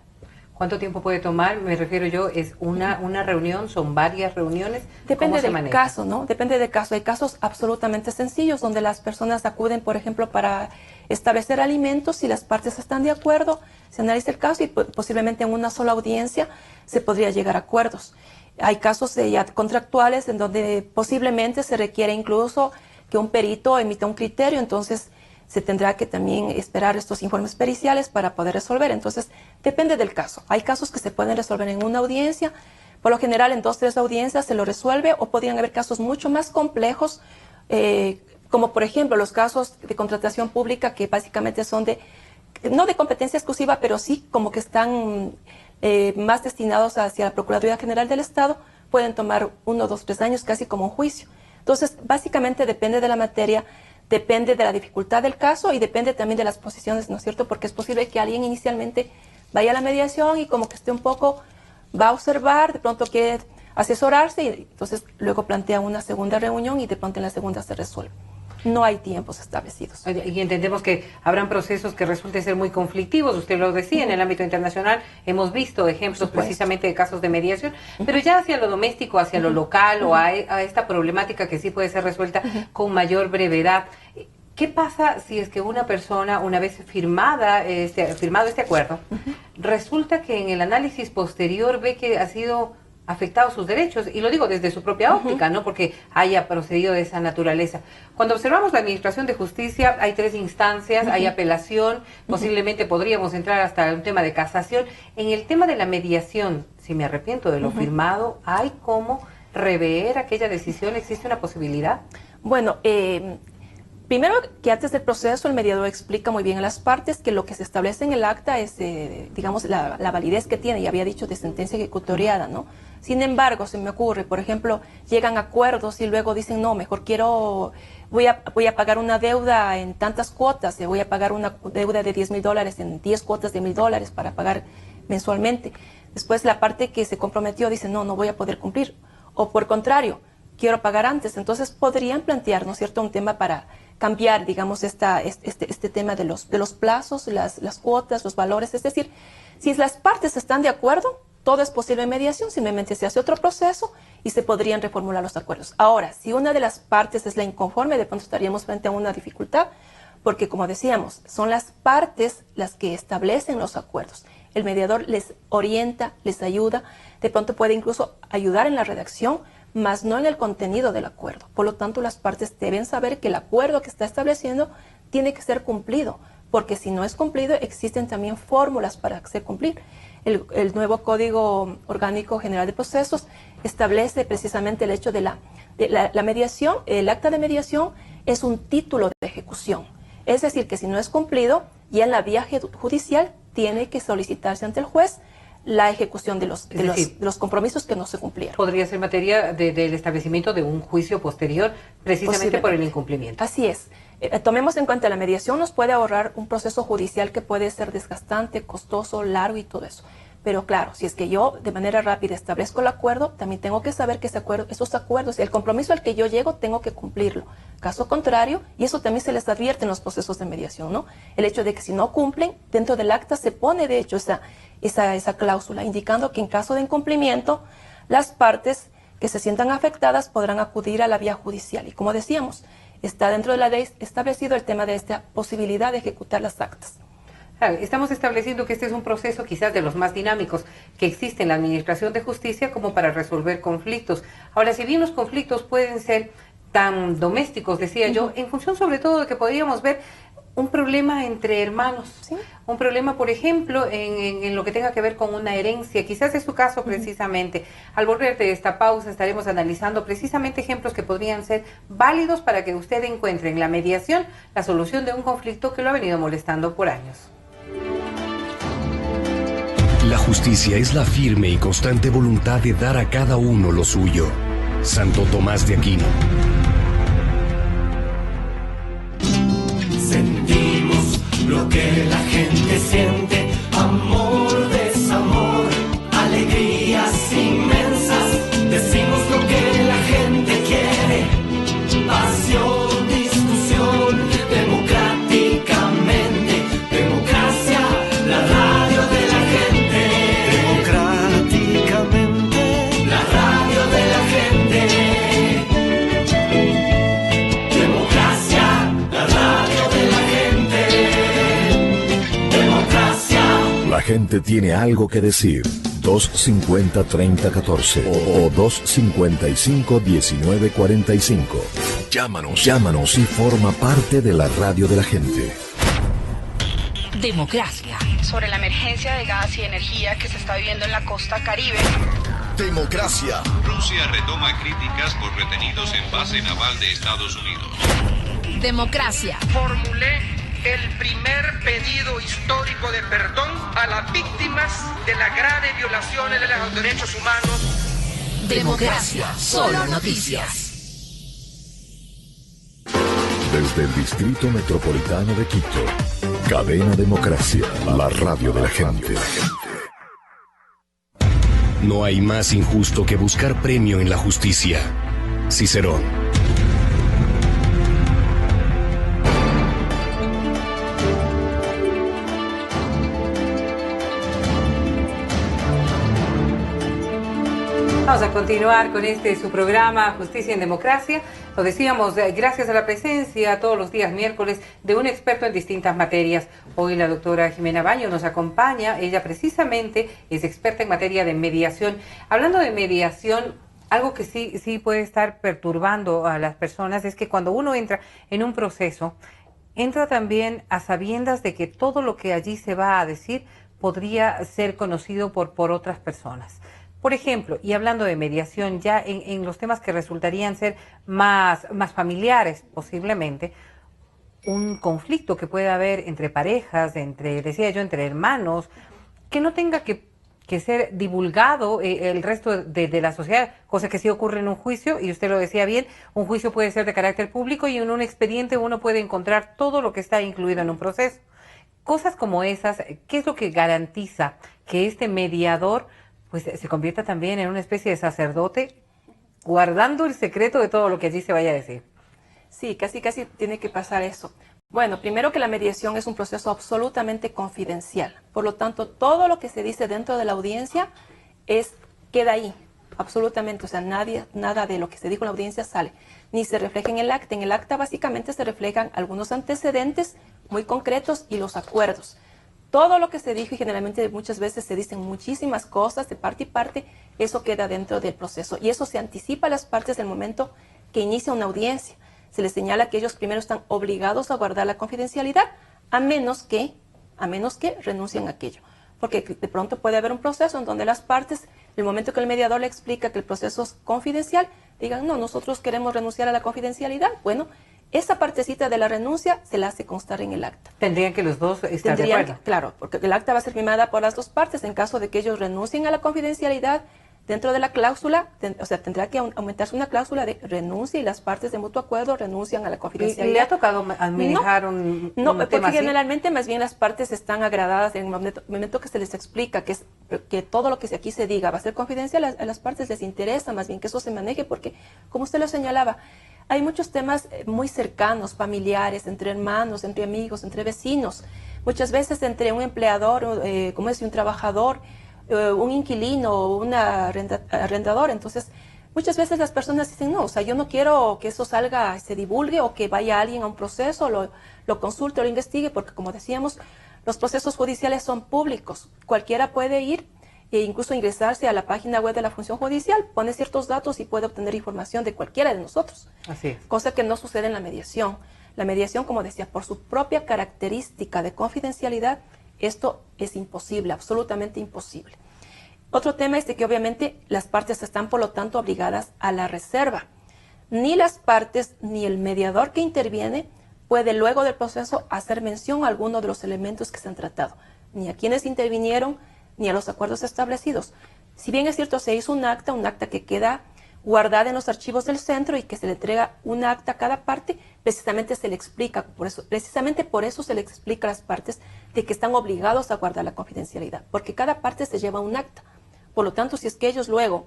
¿Cuánto tiempo puede tomar? Me refiero yo, ¿es una reunión? ¿Son varias reuniones? Depende del caso, ¿no? Depende del caso. Hay casos absolutamente sencillos donde las personas acuden, por ejemplo, para establecer alimentos. Si las partes están de acuerdo, se analiza el caso y posiblemente en una sola audiencia se podría llegar a acuerdos. Hay casos ya contractuales en donde posiblemente se requiere incluso que un perito emita un criterio, entonces se tendrá que también esperar estos informes periciales para poder resolver. Entonces, depende del caso. Hay casos que se pueden resolver en una audiencia, por lo general en 2-3 audiencias se lo resuelve, o podrían haber casos mucho más complejos, como por ejemplo los casos de contratación pública que básicamente son no de competencia exclusiva, pero sí como que están más destinados hacia la Procuraduría General del Estado, pueden tomar 1, 2, 3 años, casi como un juicio. Entonces, básicamente depende de la materia, depende de la dificultad del caso y depende también de las posiciones, ¿no es cierto? Porque es posible que alguien inicialmente vaya a la mediación y como que esté un poco, va a observar, de pronto quiere asesorarse y entonces luego plantea una segunda reunión y de pronto en la segunda se resuelve. No hay tiempos establecidos. Y entendemos que habrán procesos que resulten ser muy conflictivos. Usted lo decía, en el ámbito internacional hemos visto ejemplos precisamente de casos de mediación, pero ya hacia lo doméstico, hacia lo local o a esta problemática que sí puede ser resuelta con mayor brevedad. ¿Qué pasa si es que una persona, una vez firmado este acuerdo, resulta que en el análisis posterior ve que ha sido afectados sus derechos? Y lo digo desde su propia óptica, no porque haya procedido de esa naturaleza. Cuando observamos la Administración de Justicia, hay 3 instancias, hay apelación, posiblemente podríamos entrar hasta un tema de casación. En el tema de la mediación, si me arrepiento de lo firmado, ¿hay cómo rever aquella decisión? ¿Existe una posibilidad? Bueno, primero que antes del proceso el mediador explica muy bien a las partes que lo que se establece en el acta es, digamos, la validez que tiene, y había dicho de sentencia ejecutoriada, ¿no? Sin embargo, se me ocurre, por ejemplo, llegan a acuerdos y luego dicen, no, mejor voy a pagar una deuda en tantas cuotas, voy a pagar una deuda de $10,000 en 10 cuotas de $1,000 para pagar mensualmente. Después la parte que se comprometió dice, no voy a poder cumplir. O por contrario, quiero pagar antes. Entonces podrían plantear, ¿no es cierto?, un tema para cambiar, digamos, este tema de los plazos, las cuotas, los valores. Es decir, si las partes están de acuerdo, todo es posible en mediación, simplemente se hace otro proceso y se podrían reformular los acuerdos. Ahora, si una de las partes es la inconforme, de pronto estaríamos frente a una dificultad, porque como decíamos, son las partes las que establecen los acuerdos. El mediador les orienta, les ayuda, de pronto puede incluso ayudar en la redacción, más no en el contenido del acuerdo. Por lo tanto, las partes deben saber que el acuerdo que está estableciendo tiene que ser cumplido, porque si no es cumplido, existen también fórmulas para hacer cumplir. El nuevo Código Orgánico General de Procesos establece precisamente el hecho de la mediación. El acta de mediación es un título de ejecución. Es decir, que si no es cumplido, ya en la vía judicial tiene que solicitarse ante el juez la ejecución de los compromisos que no se cumplieron. Podría ser materia del establecimiento de un juicio posterior, precisamente por el incumplimiento. Así es. Tomemos en cuenta, la mediación nos puede ahorrar un proceso judicial que puede ser desgastante, costoso, largo y todo eso. Pero claro, si es que yo de manera rápida establezco el acuerdo, también tengo que saber que esos acuerdos y el compromiso al que yo llego, tengo que cumplirlo. Caso contrario, y eso también se les advierte en los procesos de mediación, ¿no? El hecho de que si no cumplen, dentro del acta se pone de hecho esa cláusula, indicando que en caso de incumplimiento, las partes que se sientan afectadas podrán acudir a la vía judicial. Y como decíamos, está dentro de la ley establecido el tema de esta posibilidad de ejecutar las actas. Estamos estableciendo que este es un proceso quizás de los más dinámicos que existe en la Administración de Justicia como para resolver conflictos. Ahora, si bien los conflictos pueden ser tan domésticos, decía yo, en función sobre todo de que podríamos ver un problema entre hermanos, ¿sí? Un problema, por ejemplo, en lo que tenga que ver con una herencia, quizás es su caso precisamente. Al volver de esta pausa estaremos analizando precisamente ejemplos que podrían ser válidos para que usted encuentre en la mediación la solución de un conflicto que lo ha venido molestando por años. La justicia es la firme y constante voluntad de dar a cada uno lo suyo. Santo Tomás de Aquino. Sentimos lo que la gente siente, amor, desamor, alegrías inmensas. Decimos lo que la gente quiere, pasión, discusión, democráticamente, democracia, la radio de la gente. Democráticamente, la radio de la gente. Democracia, la radio de la gente. Democracia. La gente tiene algo que decir. 250-3014 o 255-1945. Llámanos y forma parte de la radio de la gente. Democracia. Sobre la emergencia de gas y energía que se está viviendo en la costa Caribe. Democracia. Rusia retoma críticas por retenidos en base naval de Estados Unidos. Democracia. Formulé el primer pedido histórico de perdón a las víctimas de las graves violaciones de los derechos humanos. Democracia. Solo noticias. Desde el Distrito Metropolitano de Quito, Cadena Democracia, la radio de la gente. No hay más injusto que buscar premio en la justicia. Cicerón. Vamos a continuar con su programa Justicia en Democracia. Lo decíamos, gracias a la presencia todos los días miércoles de un experto en distintas materias. Hoy la doctora Jimena Baño nos acompaña. Ella precisamente es experta en materia de mediación. Hablando de mediación, algo que sí puede estar perturbando a las personas es que cuando uno entra en un proceso, entra también a sabiendas de que todo lo que allí se va a decir podría ser conocido por otras personas. Por ejemplo, y hablando de mediación, ya en los temas que resultarían ser más familiares posiblemente, un conflicto que pueda haber entre parejas, decía yo, entre hermanos, que no tenga que ser divulgado el resto de la sociedad, cosa que sí ocurre en un juicio, y usted lo decía bien, un juicio puede ser de carácter público y en un expediente uno puede encontrar todo lo que está incluido en un proceso. Cosas como esas, ¿qué es lo que garantiza que este mediador pues se convierta también en una especie de sacerdote, guardando el secreto de todo lo que allí se vaya a decir? Sí, casi tiene que pasar eso. Bueno, primero que la mediación es un proceso absolutamente confidencial. Por lo tanto, todo lo que se dice dentro de la audiencia queda ahí, absolutamente. O sea, nada de lo que se dijo en la audiencia sale, ni se refleja en el acta. En el acta básicamente se reflejan algunos antecedentes muy concretos y los acuerdos. Todo lo que se dijo, y generalmente muchas veces se dicen muchísimas cosas de parte y parte, eso queda dentro del proceso. Y eso se anticipa a las partes del momento que inicia una audiencia. Se les señala que ellos primero están obligados a guardar la confidencialidad, a menos que renuncien a aquello. Porque de pronto puede haber un proceso en donde las partes, el momento que el mediador le explica que el proceso es confidencial, digan, no, nosotros queremos renunciar a la confidencialidad. Bueno, esa partecita de la renuncia se la hace constar en el acta. Tendrían que los dos estar de acuerdo. Claro, porque el acta va a ser firmada por las dos partes en caso de que ellos renuncien a la confidencialidad. Dentro de la cláusula, o sea, tendrá que aumentarse una cláusula de renuncia y las partes de mutuo acuerdo renuncian a la confidencialidad. ¿Le ha tocado manejar un porque tema así? Generalmente más bien las partes están agradadas en el momento que se les explica que todo lo que aquí se diga va a ser confidencial. A las partes les interesa más bien que eso se maneje porque, como usted lo señalaba, hay muchos temas muy cercanos, familiares, entre hermanos, entre amigos, entre vecinos. Muchas veces entre un empleador, un trabajador, un inquilino o un arrendador. Entonces, muchas veces las personas dicen, no, o sea, yo no quiero que eso salga, se divulgue o que vaya alguien a un proceso, lo consulte o lo investigue, porque como decíamos, los procesos judiciales son públicos. Cualquiera puede ir e incluso ingresarse a la página web de la función judicial, pone ciertos datos y puede obtener información de cualquiera de nosotros. Así es. Cosa que no sucede en la mediación. La mediación, como decía, por su propia característica de confidencialidad, esto es imposible, absolutamente imposible. Otro tema es de que obviamente las partes están por lo tanto obligadas a la reserva. Ni las partes ni el mediador que interviene puede luego del proceso hacer mención a alguno de los elementos que se han tratado, ni a quienes intervinieron, ni a los acuerdos establecidos. Si bien es cierto, se hizo un acta que queda guardada en los archivos del centro y que se le entrega un acta a cada parte, precisamente se le explica, precisamente por eso se le explica a las partes de que están obligados a guardar la confidencialidad, porque cada parte se lleva un acta. Por lo tanto, si es que ellos luego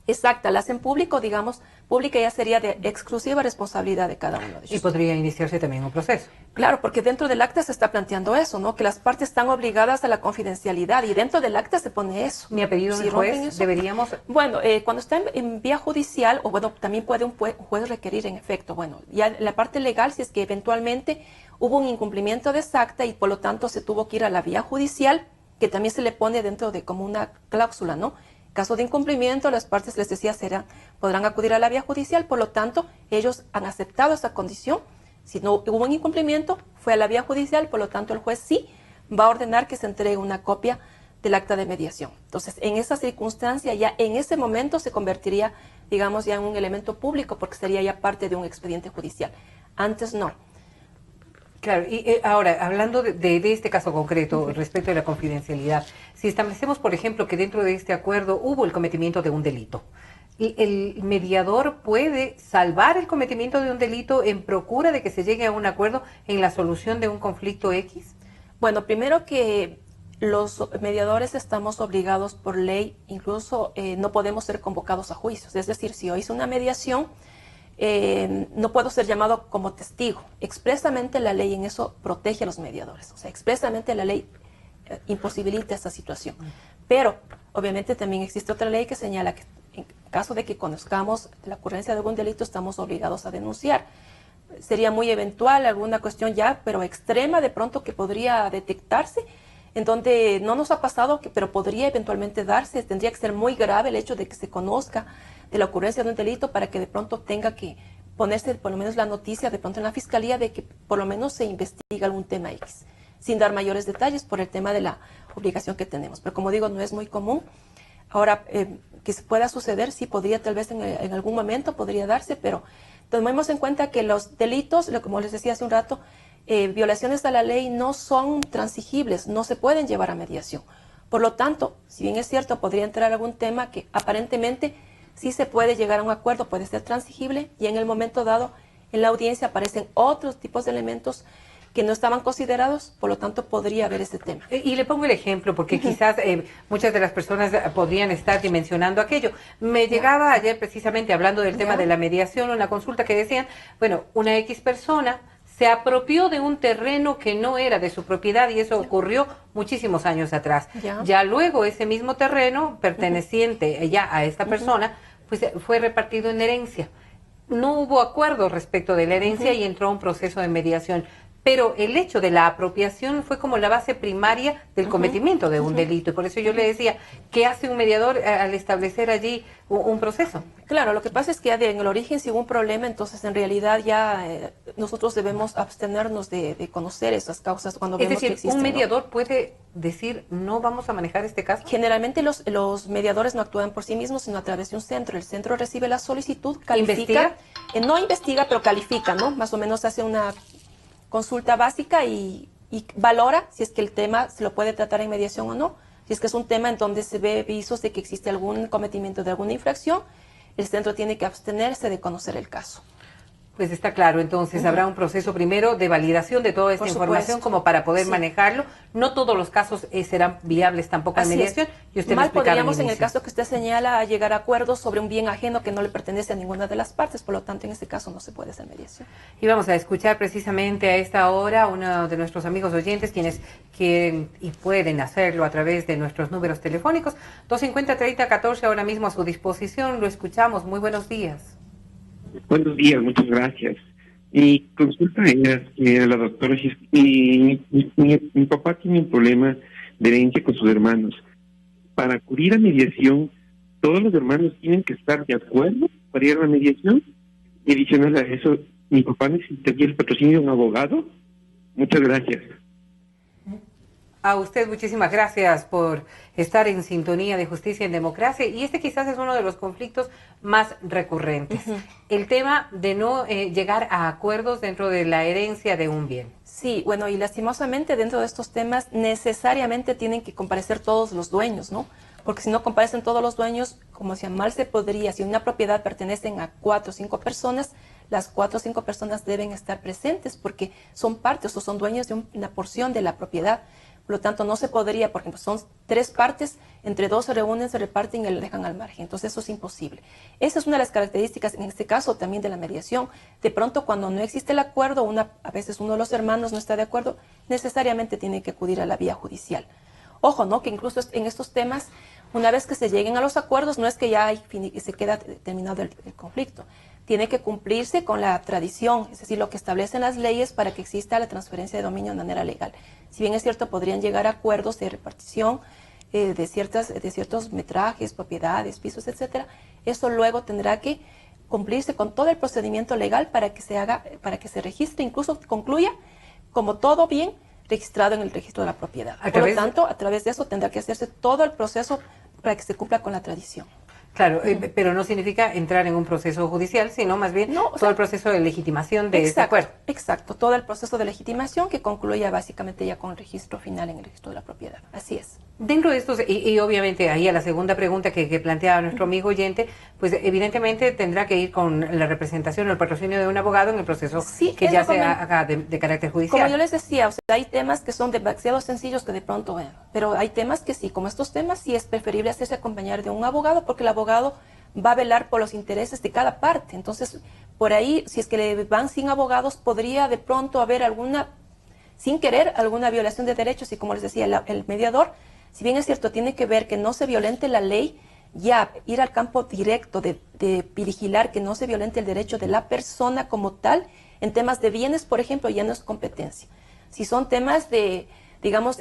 esa acta la hacen público, digamos, pública ya sería de exclusiva responsabilidad de cada uno de ellos. Y podría iniciarse también un proceso. Claro, porque dentro del acta se está planteando eso, ¿no? Que las partes están obligadas a la confidencialidad y dentro del acta se pone eso. Mi apellido de juez, deberíamos... Bueno, cuando está en vía judicial, o bueno, también puede un juez requerir en efecto, bueno, ya la parte legal, si es que eventualmente hubo un incumplimiento de esa acta y por lo tanto se tuvo que ir a la vía judicial, que también se le pone dentro de como una cláusula, ¿no? Caso de incumplimiento, las partes, les decía, podrán acudir a la vía judicial, por lo tanto, ellos han aceptado esa condición. Si no hubo un incumplimiento, fue a la vía judicial, por lo tanto, el juez sí va a ordenar que se entregue una copia del acta de mediación. Entonces, en esa circunstancia, ya en ese momento se convertiría, digamos, ya en un elemento público, porque sería ya parte de un expediente judicial. Antes no. Claro, y ahora, hablando de este caso concreto respecto a la confidencialidad, si establecemos, por ejemplo, que dentro de este acuerdo hubo el cometimiento de un delito, ¿el mediador puede salvar el cometimiento de un delito en procura de que se llegue a un acuerdo en la solución de un conflicto X? Bueno, primero que los mediadores estamos obligados por ley, incluso no podemos ser convocados a juicios. Es decir, si yo hice una mediación, no puedo ser llamado como testigo. Expresamente la ley en eso protege a los mediadores. O sea, expresamente la ley imposibilita esta situación. Pero, obviamente, también existe otra ley que señala que en caso de que conozcamos la ocurrencia de algún delito, estamos obligados a denunciar. Sería muy eventual alguna cuestión ya, pero extrema de pronto que podría detectarse, en donde no nos ha pasado, pero podría eventualmente darse. Tendría que ser muy grave el hecho de que se conozca de la ocurrencia de un delito para que de pronto tenga que ponerse por lo menos la noticia de pronto en la fiscalía de que por lo menos se investiga algún tema X, sin dar mayores detalles por el tema de la obligación que tenemos. Pero como digo, no es muy común. Ahora, que se pueda suceder, sí podría, tal vez en algún momento podría darse, pero tomemos en cuenta que los delitos, como les decía hace un rato, violaciones a la ley no son transigibles, no se pueden llevar a mediación. Por lo tanto, si bien es cierto, podría entrar algún tema que aparentemente sí se puede llegar a un acuerdo, puede ser transigible, y en el momento dado, en la audiencia aparecen otros tipos de elementos que no estaban considerados, por lo tanto podría haber ese tema. Y le pongo el ejemplo, porque quizás muchas de las personas podrían estar dimensionando aquello. Me llegaba ayer precisamente hablando del tema de la mediación, una consulta que decían, bueno, una X persona se apropió de un terreno que no era de su propiedad y eso ocurrió muchísimos años atrás. Ya luego ese mismo terreno perteneciente ya a esta persona, pues fue repartido en herencia. No hubo acuerdo respecto de la herencia y entró a un proceso de mediación. Pero el hecho de la apropiación fue como la base primaria del cometimiento de un delito. Y por eso yo le decía, ¿qué hace un mediador al establecer allí un proceso? Claro, lo que pasa es que ya en el origen si hubo un problema, entonces en realidad ya nosotros debemos abstenernos de conocer esas causas cuando Es vemos que decir, existen. un mediador puede decir, no vamos a manejar este caso. Generalmente los mediadores no actúan por sí mismos, sino a través de un centro. El centro recibe la solicitud, califica, no investiga, pero califica, ¿no? Más o menos hace una consulta básica y valora si es que el tema se lo puede tratar en mediación o no. Si es que es un tema en donde se ve visos de que existe algún cometimiento de alguna infracción, el centro tiene que abstenerse de conocer el caso. Pues está claro, entonces habrá un proceso primero de validación de toda esta información como para poder manejarlo. No todos los casos serán viables tampoco en mediación. Y usted Mal podríamos, en el caso que usted señala, llegar a acuerdos sobre un bien ajeno que no le pertenece a ninguna de las partes. Por lo tanto, en este caso no se puede hacer mediación. Y vamos a escuchar precisamente a esta hora uno de nuestros amigos oyentes, quienes quieren y pueden hacerlo a través de nuestros números telefónicos. 250-3014 ahora mismo a su disposición. Lo escuchamos. Muy buenos días. Buenos días, muchas gracias. Mi consulta es la doctora, mi papá tiene un problema de herencia con sus hermanos. Para acudir a mediación, ¿todos los hermanos tienen que estar de acuerdo para ir a la mediación? Y adicional a eso, mi papá necesitaría el patrocinio de un abogado. Muchas gracias. A usted muchísimas gracias por estar en sintonía de Justicia en Democracia, y este quizás es uno de los conflictos más recurrentes, el tema de no llegar a acuerdos dentro de la herencia de un bien. Sí, bueno, y lastimosamente dentro de estos temas necesariamente tienen que comparecer todos los dueños, ¿no? Porque si no comparecen todos los dueños, como decía, mal se podría, si una propiedad pertenecen a 4 o 5 personas, las 4 o 5 personas deben estar presentes porque son partes o son dueños de una porción de la propiedad. Por lo tanto, no se podría, porque son 3 partes, entre 2 se reúnen, se reparten y le dejan al margen. Entonces, eso es imposible. Esa es una de las características, en este caso, también de la mediación. De pronto, cuando no existe el acuerdo, a veces uno de los hermanos no está de acuerdo, necesariamente tiene que acudir a la vía judicial. Ojo, ¿no? Que incluso en estos temas, una vez que se lleguen a los acuerdos, no es que ya se queda terminado el conflicto. Tiene que cumplirse con la tradición, es decir, lo que establecen las leyes para que exista la transferencia de dominio de manera legal. Si bien es cierto, podrían llegar a acuerdos de repartición de ciertos metrajes, propiedades, pisos, etcétera, eso luego tendrá que cumplirse con todo el procedimiento legal para que se registre, incluso concluya como todo bien registrado en el registro de la propiedad. Por lo tanto, a través de eso tendrá que hacerse todo el proceso para que se cumpla con la tradición. Claro, pero no significa entrar en un proceso judicial, sino más bien todo el proceso de legitimación de este acuerdo. Exacto, todo el proceso de legitimación que concluya básicamente ya con el registro final en el registro de la propiedad. Así es. Dentro de estos, y obviamente ahí a la segunda pregunta que planteaba nuestro amigo oyente, pues evidentemente tendrá que ir con la representación o el patrocinio de un abogado en el proceso que ya se haga de carácter judicial. Como yo les decía, o sea, hay temas que son demasiado sencillos que de pronto, pero hay temas que sí, como estos temas, sí es preferible hacerse acompañar de un abogado porque el abogado va a velar por los intereses de cada parte. Entonces, por ahí, si es que le van sin abogados, podría de pronto haber sin querer, alguna violación de derechos y como les decía, el mediador, si bien es cierto, tiene que ver que no se violente la ley, ya ir al campo directo de vigilar que no se violente el derecho de la persona como tal, en temas de bienes, por ejemplo, ya no es competencia. Si son temas de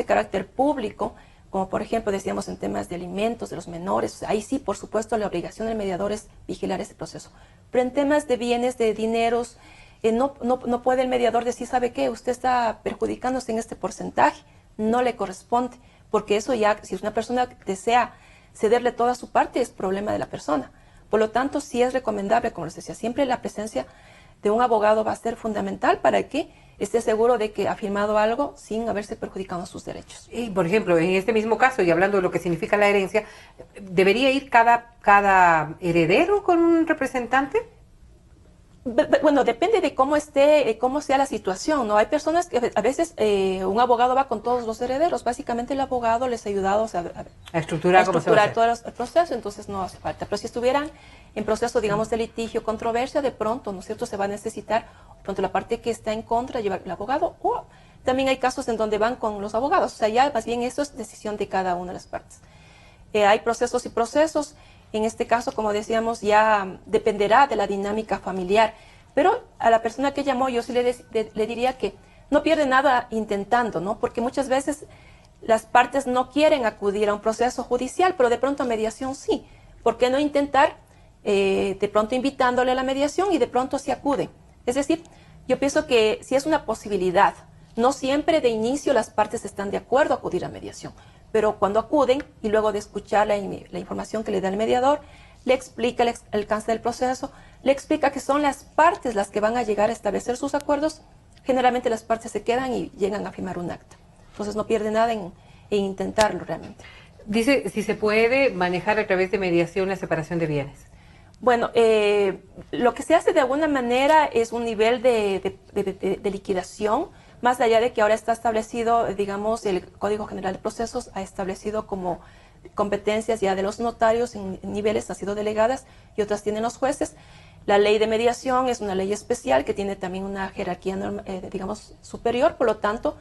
carácter público, como por ejemplo decíamos en temas de alimentos, de los menores, ahí sí, por supuesto, la obligación del mediador es vigilar ese proceso. Pero en temas de bienes, de dineros, no puede el mediador decir, ¿sabe qué? Usted está perjudicándose en este porcentaje, no le corresponde. Porque eso ya, si una persona desea cederle toda su parte, es problema de la persona. Por lo tanto, sí es recomendable, como les decía, siempre la presencia de un abogado va a ser fundamental para que esté seguro de que ha firmado algo sin haberse perjudicado sus derechos. Y, por ejemplo, en este mismo caso, y hablando de lo que significa la herencia, ¿debería ir cada heredero con un representante? Bueno, depende de cómo sea la situación, ¿no? Hay personas que a veces un abogado va con todos los herederos. Básicamente el abogado les ha ayudado a estructurar todo el proceso, entonces no hace falta. Pero si estuvieran en proceso, digamos, de litigio, controversia, de pronto, ¿no es cierto?, se va a necesitar, de pronto la parte que está en contra llevar el abogado, o también hay casos en donde van con los abogados. O sea, ya más bien eso es decisión de cada una de las partes. Hay procesos y procesos. En este caso, como decíamos, ya dependerá de la dinámica familiar. Pero a la persona que llamó, yo sí le diría que no pierde nada intentando, ¿no? Porque muchas veces las partes no quieren acudir a un proceso judicial, pero de pronto a mediación sí. ¿Por qué no intentar de pronto invitándole a la mediación y de pronto sí acude? Es decir, Yo pienso que si es una posibilidad, no siempre de inicio las partes están de acuerdo a acudir a mediación, pero cuando acuden y luego de escuchar la información que le da el mediador, le explica el alcance del proceso, le explica que son las partes las que van a llegar a establecer sus acuerdos, generalmente las partes se quedan y llegan a firmar un acta. Entonces no pierde nada en intentarlo realmente. Dice, si se puede manejar a través de mediación la separación de bienes. Bueno, lo que se hace de alguna manera es un nivel de liquidación, más allá de que ahora está establecido, digamos, el Código General de Procesos ha establecido como competencias ya de los notarios en niveles, han sido delegadas y otras tienen los jueces. La ley de mediación es una ley especial que tiene también una jerarquía, digamos, superior, por lo tanto,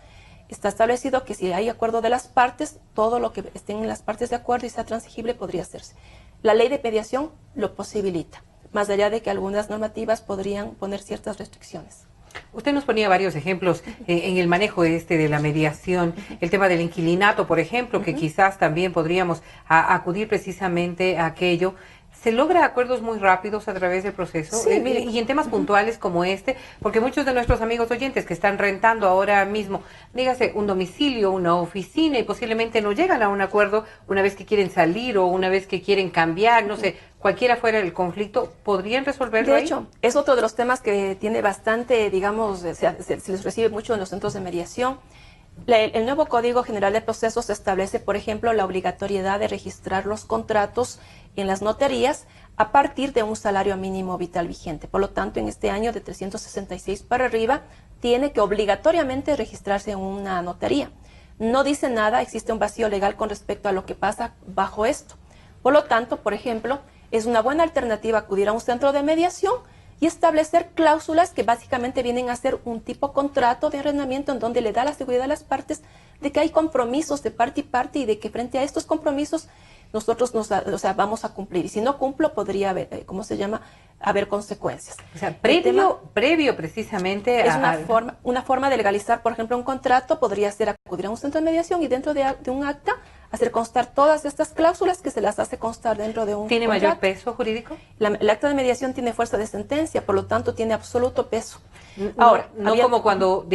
está establecido que si hay acuerdo de las partes, todo lo que estén en las partes de acuerdo y sea transigible podría hacerse. La ley de mediación lo posibilita, más allá de que algunas normativas podrían poner ciertas restricciones. Usted nos ponía varios ejemplos en el manejo de la mediación, el tema del inquilinato, por ejemplo, que quizás también podríamos acudir precisamente a aquello. ¿Se logra acuerdos muy rápidos a través del proceso? Sí, y en temas puntuales como este, porque muchos de nuestros amigos oyentes que están rentando ahora mismo, dígase, un domicilio, una oficina, y posiblemente no llegan a un acuerdo una vez que quieren salir o una vez que quieren cambiar, no sé, cualquiera fuera el conflicto, ¿podrían resolverlo ahí? De hecho, es otro de los temas que tiene bastante, digamos, se les recibe mucho en los centros de mediación. El nuevo Código General de Procesos establece, por ejemplo, la obligatoriedad de registrar los contratos en las notarías a partir de un salario mínimo vital vigente. Por lo tanto, en este año de 366 para arriba, tiene que obligatoriamente registrarse en una notaría. No dice nada, existe un vacío legal con respecto a lo que pasa bajo esto. Por lo tanto, por ejemplo, es una buena alternativa acudir a un centro de mediación y establecer cláusulas que básicamente vienen a ser un tipo contrato de arrendamiento en donde le da la seguridad a las partes de que hay compromisos de parte y parte y de que frente a estos compromisos nosotros vamos a cumplir. Y si no cumplo, podría haber, haber consecuencias. O sea, previo precisamente es una forma de legalizar, por ejemplo, un contrato podría ser acudir a un centro de mediación y dentro de un acta hacer constar todas estas cláusulas que se las hace constar dentro de un ¿Tiene contrato. mayor peso jurídico? El acta de mediación tiene fuerza de sentencia, por lo tanto tiene absoluto peso. Ahora, no como cuando,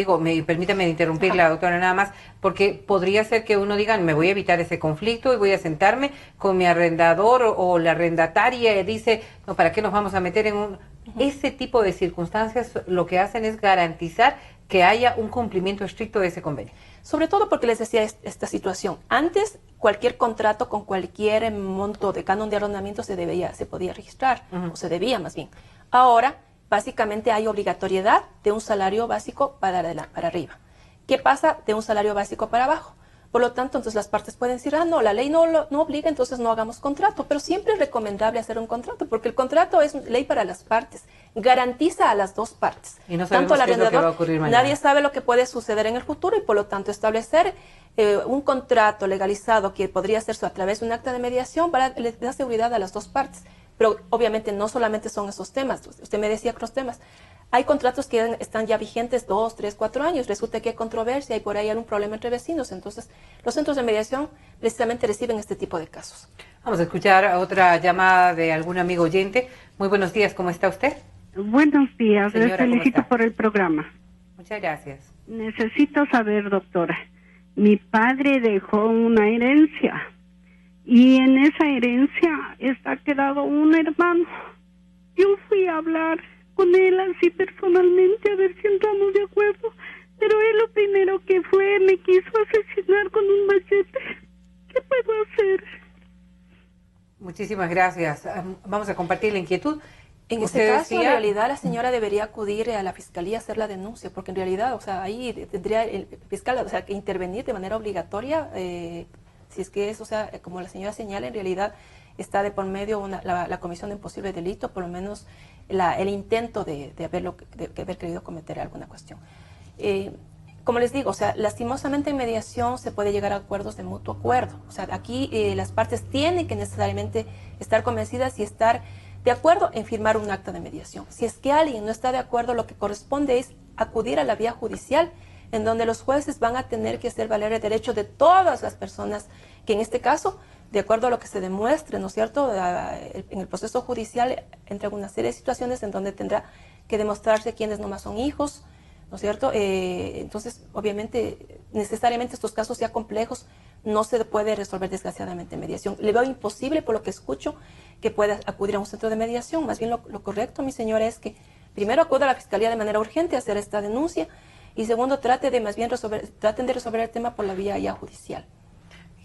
permítame interrumpirla, doctora, nada más, porque podría ser que uno diga, me voy a evitar ese conflicto y voy a sentarme con mi arrendador o la arrendataria y dice, no, ¿para qué nos vamos a meter en un...? Ese tipo de circunstancias lo que hacen es garantizar que haya un cumplimiento estricto de ese convenio. Sobre todo porque les decía esta situación. Antes, cualquier contrato con cualquier monto de canon de arrendamiento se podía registrar, o se debía más bien. Ahora, básicamente hay obligatoriedad de un salario básico para arriba. ¿Qué pasa de un salario básico para abajo? Por lo tanto, entonces las partes pueden decir, no, la ley no obliga, entonces no hagamos contrato. Pero siempre es recomendable hacer un contrato, porque el contrato es ley para las partes, garantiza a las dos partes. Y no sabemos qué es lo que va a ocurrir mañana. Nadie sabe lo que puede suceder en el futuro y por lo tanto establecer un contrato legalizado que podría hacerse a través de un acta de mediación le da seguridad a las dos partes. Pero obviamente no solamente son esos temas, usted me decía otros temas. Hay contratos que están ya vigentes 2, 3, 4 años, resulta que hay controversia y por ahí hay un problema entre vecinos, entonces los centros de mediación precisamente reciben este tipo de casos. Vamos a escuchar otra llamada de algún amigo oyente. Muy buenos días, ¿cómo está usted? Buenos días, Señora, les felicito por el programa. Muchas gracias. Necesito saber, doctora, mi padre dejó una herencia y en esa herencia está quedado un hermano. Yo fui a hablar con él así personalmente a ver si entramos de acuerdo, pero él lo primero que fue me quiso asesinar con un machete. ¿Qué puedo hacer? Muchísimas gracias. Vamos a compartir la inquietud. En este caso, en realidad, la señora debería acudir a la fiscalía a hacer la denuncia, porque en realidad, ahí tendría el fiscal, que intervenir de manera obligatoria, si es que es, como la señora señala, en realidad está de por medio la comisión de un posible delito, por lo menos el intento de haber querido cometer alguna cuestión. Como les digo, lastimosamente en mediación se puede llegar a acuerdos de mutuo acuerdo. Aquí las partes tienen que necesariamente estar convencidas y estar de acuerdo en firmar un acta de mediación. Si es que alguien no está de acuerdo, lo que corresponde es acudir a la vía judicial, en donde los jueces van a tener que hacer valer el derecho de todas las personas que en este caso, de acuerdo a lo que se demuestre, ¿no es cierto?, en el proceso judicial entra una serie de situaciones en donde tendrá que demostrarse quiénes nomás son hijos, ¿no es cierto? Entonces, obviamente, necesariamente estos casos ya complejos no se puede resolver desgraciadamente en mediación. Le veo imposible, por lo que escucho, que pueda acudir a un centro de mediación. Más bien lo correcto, mi señora, es que primero acuda a la Fiscalía de manera urgente a hacer esta denuncia y segundo, traten de resolver el tema por la vía ya judicial.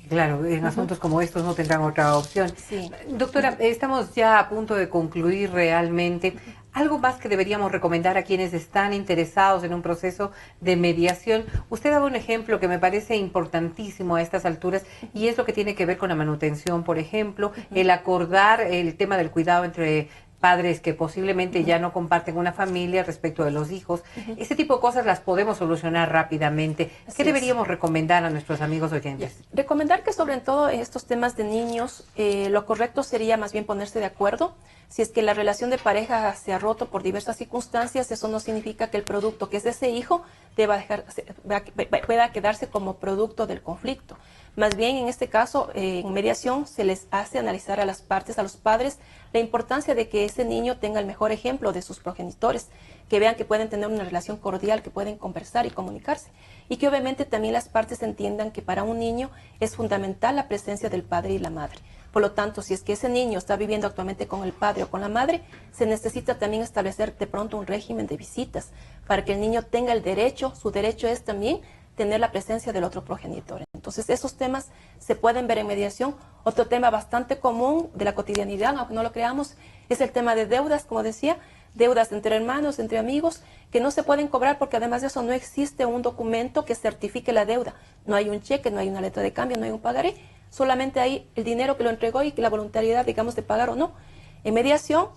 Claro, en asuntos como estos no tendrán otra opción. Sí. Doctora, estamos ya a punto de concluir realmente. ¿Algo más que deberíamos recomendar a quienes están interesados en un proceso de mediación? Usted daba un ejemplo que me parece importantísimo a estas alturas y es lo que tiene que ver con la manutención, por ejemplo, el acordar el tema del cuidado entre padres que posiblemente ya no comparten una familia respecto de los hijos. Ese tipo de cosas las podemos solucionar rápidamente. ¿Qué deberíamos recomendar a nuestros amigos oyentes? Recomendar que sobre todo en estos temas de niños, lo correcto sería más bien ponerse de acuerdo. Si es que la relación de pareja se ha roto por diversas circunstancias, eso no significa que el producto que es de ese hijo pueda quedarse como producto del conflicto. Más bien, en este caso, en mediación se les hace analizar a las partes, a los padres, la importancia de que ese niño tenga el mejor ejemplo de sus progenitores, que vean que pueden tener una relación cordial, que pueden conversar y comunicarse. Y que obviamente también las partes entiendan que para un niño es fundamental la presencia del padre y la madre. Por lo tanto, si es que ese niño está viviendo actualmente con el padre o con la madre, se necesita también establecer de pronto un régimen de visitas para que el niño tenga el derecho, su derecho es también tener la presencia del otro progenitor. Entonces, esos temas se pueden ver en mediación. Otro tema bastante común de la cotidianidad, aunque no lo creamos, es el tema de deudas, como decía, deudas entre hermanos, entre amigos, que no se pueden cobrar porque además de eso no existe un documento que certifique la deuda. No hay un cheque, no hay una letra de cambio, no hay un pagaré, solamente hay el dinero que lo entregó y que la voluntariedad, digamos, de pagar o no. En mediación,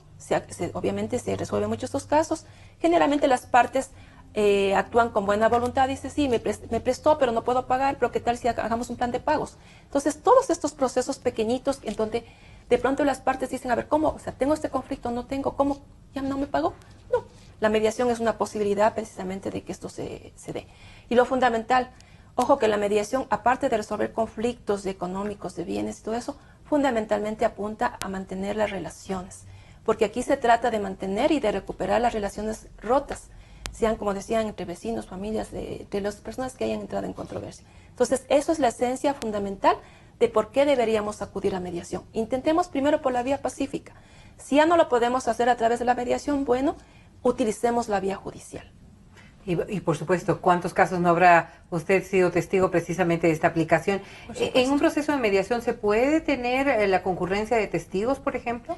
obviamente se resuelven muchos estos casos. Generalmente las partes actúan con buena voluntad, dice, sí, me prestó, pero no puedo pagar, pero ¿qué tal si hagamos un plan de pagos? Entonces, todos estos procesos pequeñitos, en donde de pronto las partes dicen, a ver, ¿cómo? O sea, ¿tengo este conflicto? ¿No tengo? ¿Cómo? ¿Ya no me pagó? No. La mediación es una posibilidad precisamente de que esto se dé. Y lo fundamental, ojo que la mediación, aparte de resolver conflictos económicos, de bienes y todo eso, fundamentalmente apunta a mantener las relaciones. Porque aquí se trata de mantener y de recuperar las relaciones rotas, sean, como decían, entre vecinos, familias, de las personas que hayan entrado en controversia. Entonces, eso es la esencia fundamental de por qué deberíamos acudir a mediación. Intentemos primero por la vía pacífica. Si ya no lo podemos hacer a través de la mediación, bueno, utilicemos la vía judicial. Y por supuesto, ¿cuántos casos no habrá usted sido testigo precisamente de esta aplicación? ¿En un proceso de mediación se puede tener la concurrencia de testigos, por ejemplo?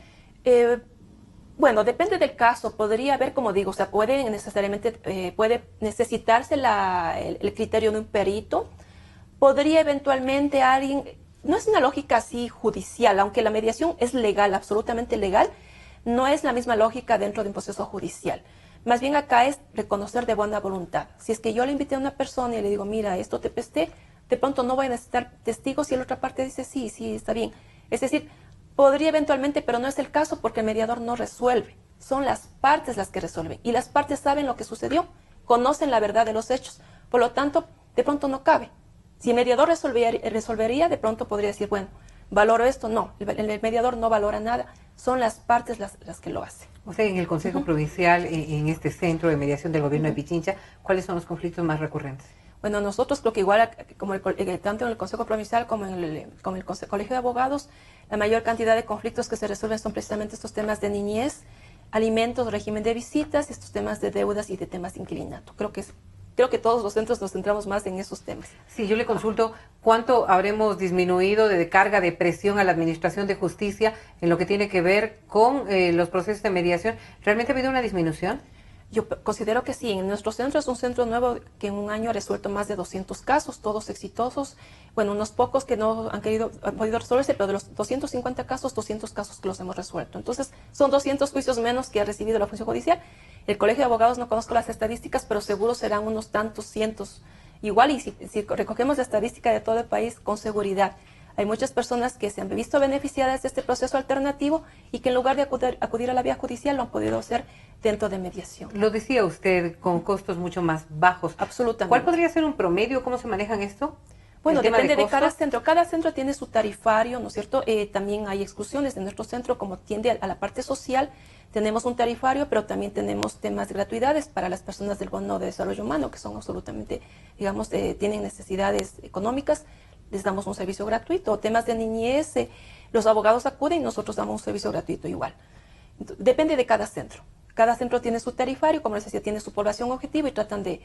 Bueno, depende del caso. Podría haber, como digo, o sea, puede necesitarse el criterio de un perito. Podría eventualmente alguien, no es una lógica así judicial, aunque la mediación es legal, absolutamente legal, no es la misma lógica dentro de un proceso judicial. Más bien acá es reconocer de buena voluntad. Si es que yo le invité a una persona y le digo, mira, esto te presté, de pronto no voy a necesitar testigos y la otra parte dice, sí, está bien. Es decir, podría eventualmente, pero no es el caso porque el mediador no resuelve. Son las partes las que resuelven. Y las partes saben lo que sucedió, conocen la verdad de los hechos. Por lo tanto, de pronto no cabe. Si el mediador resolvería, de pronto podría decir, bueno, ¿valoro esto? No, el mediador no valora nada. Son las partes las que lo hacen. O sea, en el Consejo Provincial, en este centro de mediación del gobierno de Pichincha, ¿cuáles son los conflictos más recurrentes? Bueno, nosotros creo que igual, como tanto en el Consejo Provincial como en el Colegio de Abogados, la mayor cantidad de conflictos que se resuelven son precisamente estos temas de niñez, alimentos, régimen de visitas, estos temas de deudas y de temas de inquilinato. Creo que todos los centros nos centramos más en esos temas. Sí, yo le consulto cuánto habremos disminuido de carga de presión a la Administración de Justicia en lo que tiene que ver con los procesos de mediación. ¿Realmente ha habido una disminución? Yo considero que sí. En nuestro centro es un centro nuevo que en un año ha resuelto más de 200 casos, todos exitosos. Bueno, unos pocos que no han podido resolverse, pero de los 250 casos, 200 casos que los hemos resuelto. Entonces, son 200 juicios menos que ha recibido la función judicial. El Colegio de Abogados no conozco las estadísticas, pero seguro serán unos tantos cientos. Igual, y si recogemos la estadística de todo el país, con seguridad. Hay muchas personas que se han visto beneficiadas de este proceso alternativo y que en lugar de acudir a la vía judicial lo han podido hacer dentro de mediación. Lo decía usted, con costos mucho más bajos. Absolutamente. ¿Cuál podría ser un promedio? ¿Cómo se manejan esto? Bueno, depende de cada centro. Cada centro tiene su tarifario, ¿no es cierto? También hay exclusiones en nuestro centro, como tiende a la parte social. Tenemos un tarifario, pero también tenemos temas de gratuidades para las personas del Bono de Desarrollo Humano, que son absolutamente, digamos, tienen necesidades económicas. Les damos un servicio gratuito. Temas de niñez, los abogados acuden y nosotros damos un servicio gratuito igual. Entonces, depende de cada centro. Cada centro tiene su tarifario, como les decía, tiene su población objetivo y tratan de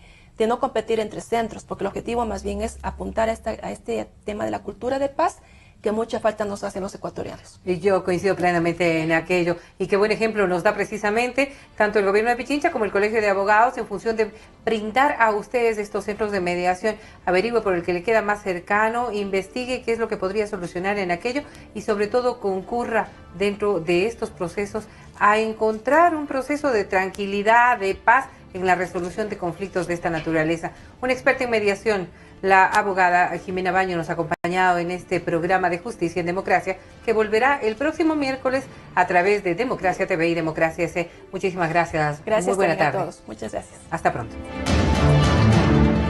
no competir entre centros, porque el objetivo más bien es apuntar a este tema de la cultura de paz, que mucha falta nos hacen los ecuatorianos. Y yo coincido plenamente en aquello. Y qué buen ejemplo nos da precisamente tanto el gobierno de Pichincha como el Colegio de Abogados en función de brindar a ustedes estos centros de mediación. Averigüe por el que le queda más cercano, investigue qué es lo que podría solucionar en aquello y sobre todo concurra dentro de estos procesos a encontrar un proceso de tranquilidad, de paz en la resolución de conflictos de esta naturaleza. Una experta en mediación, la abogada Jimena Baño, nos ha acompañado en este programa de Justicia en Democracia, que volverá el próximo miércoles a través de Democracia TV y Democracia S. Muchísimas gracias. Gracias. Muy buena tarde a todos. Muchas gracias. Hasta pronto.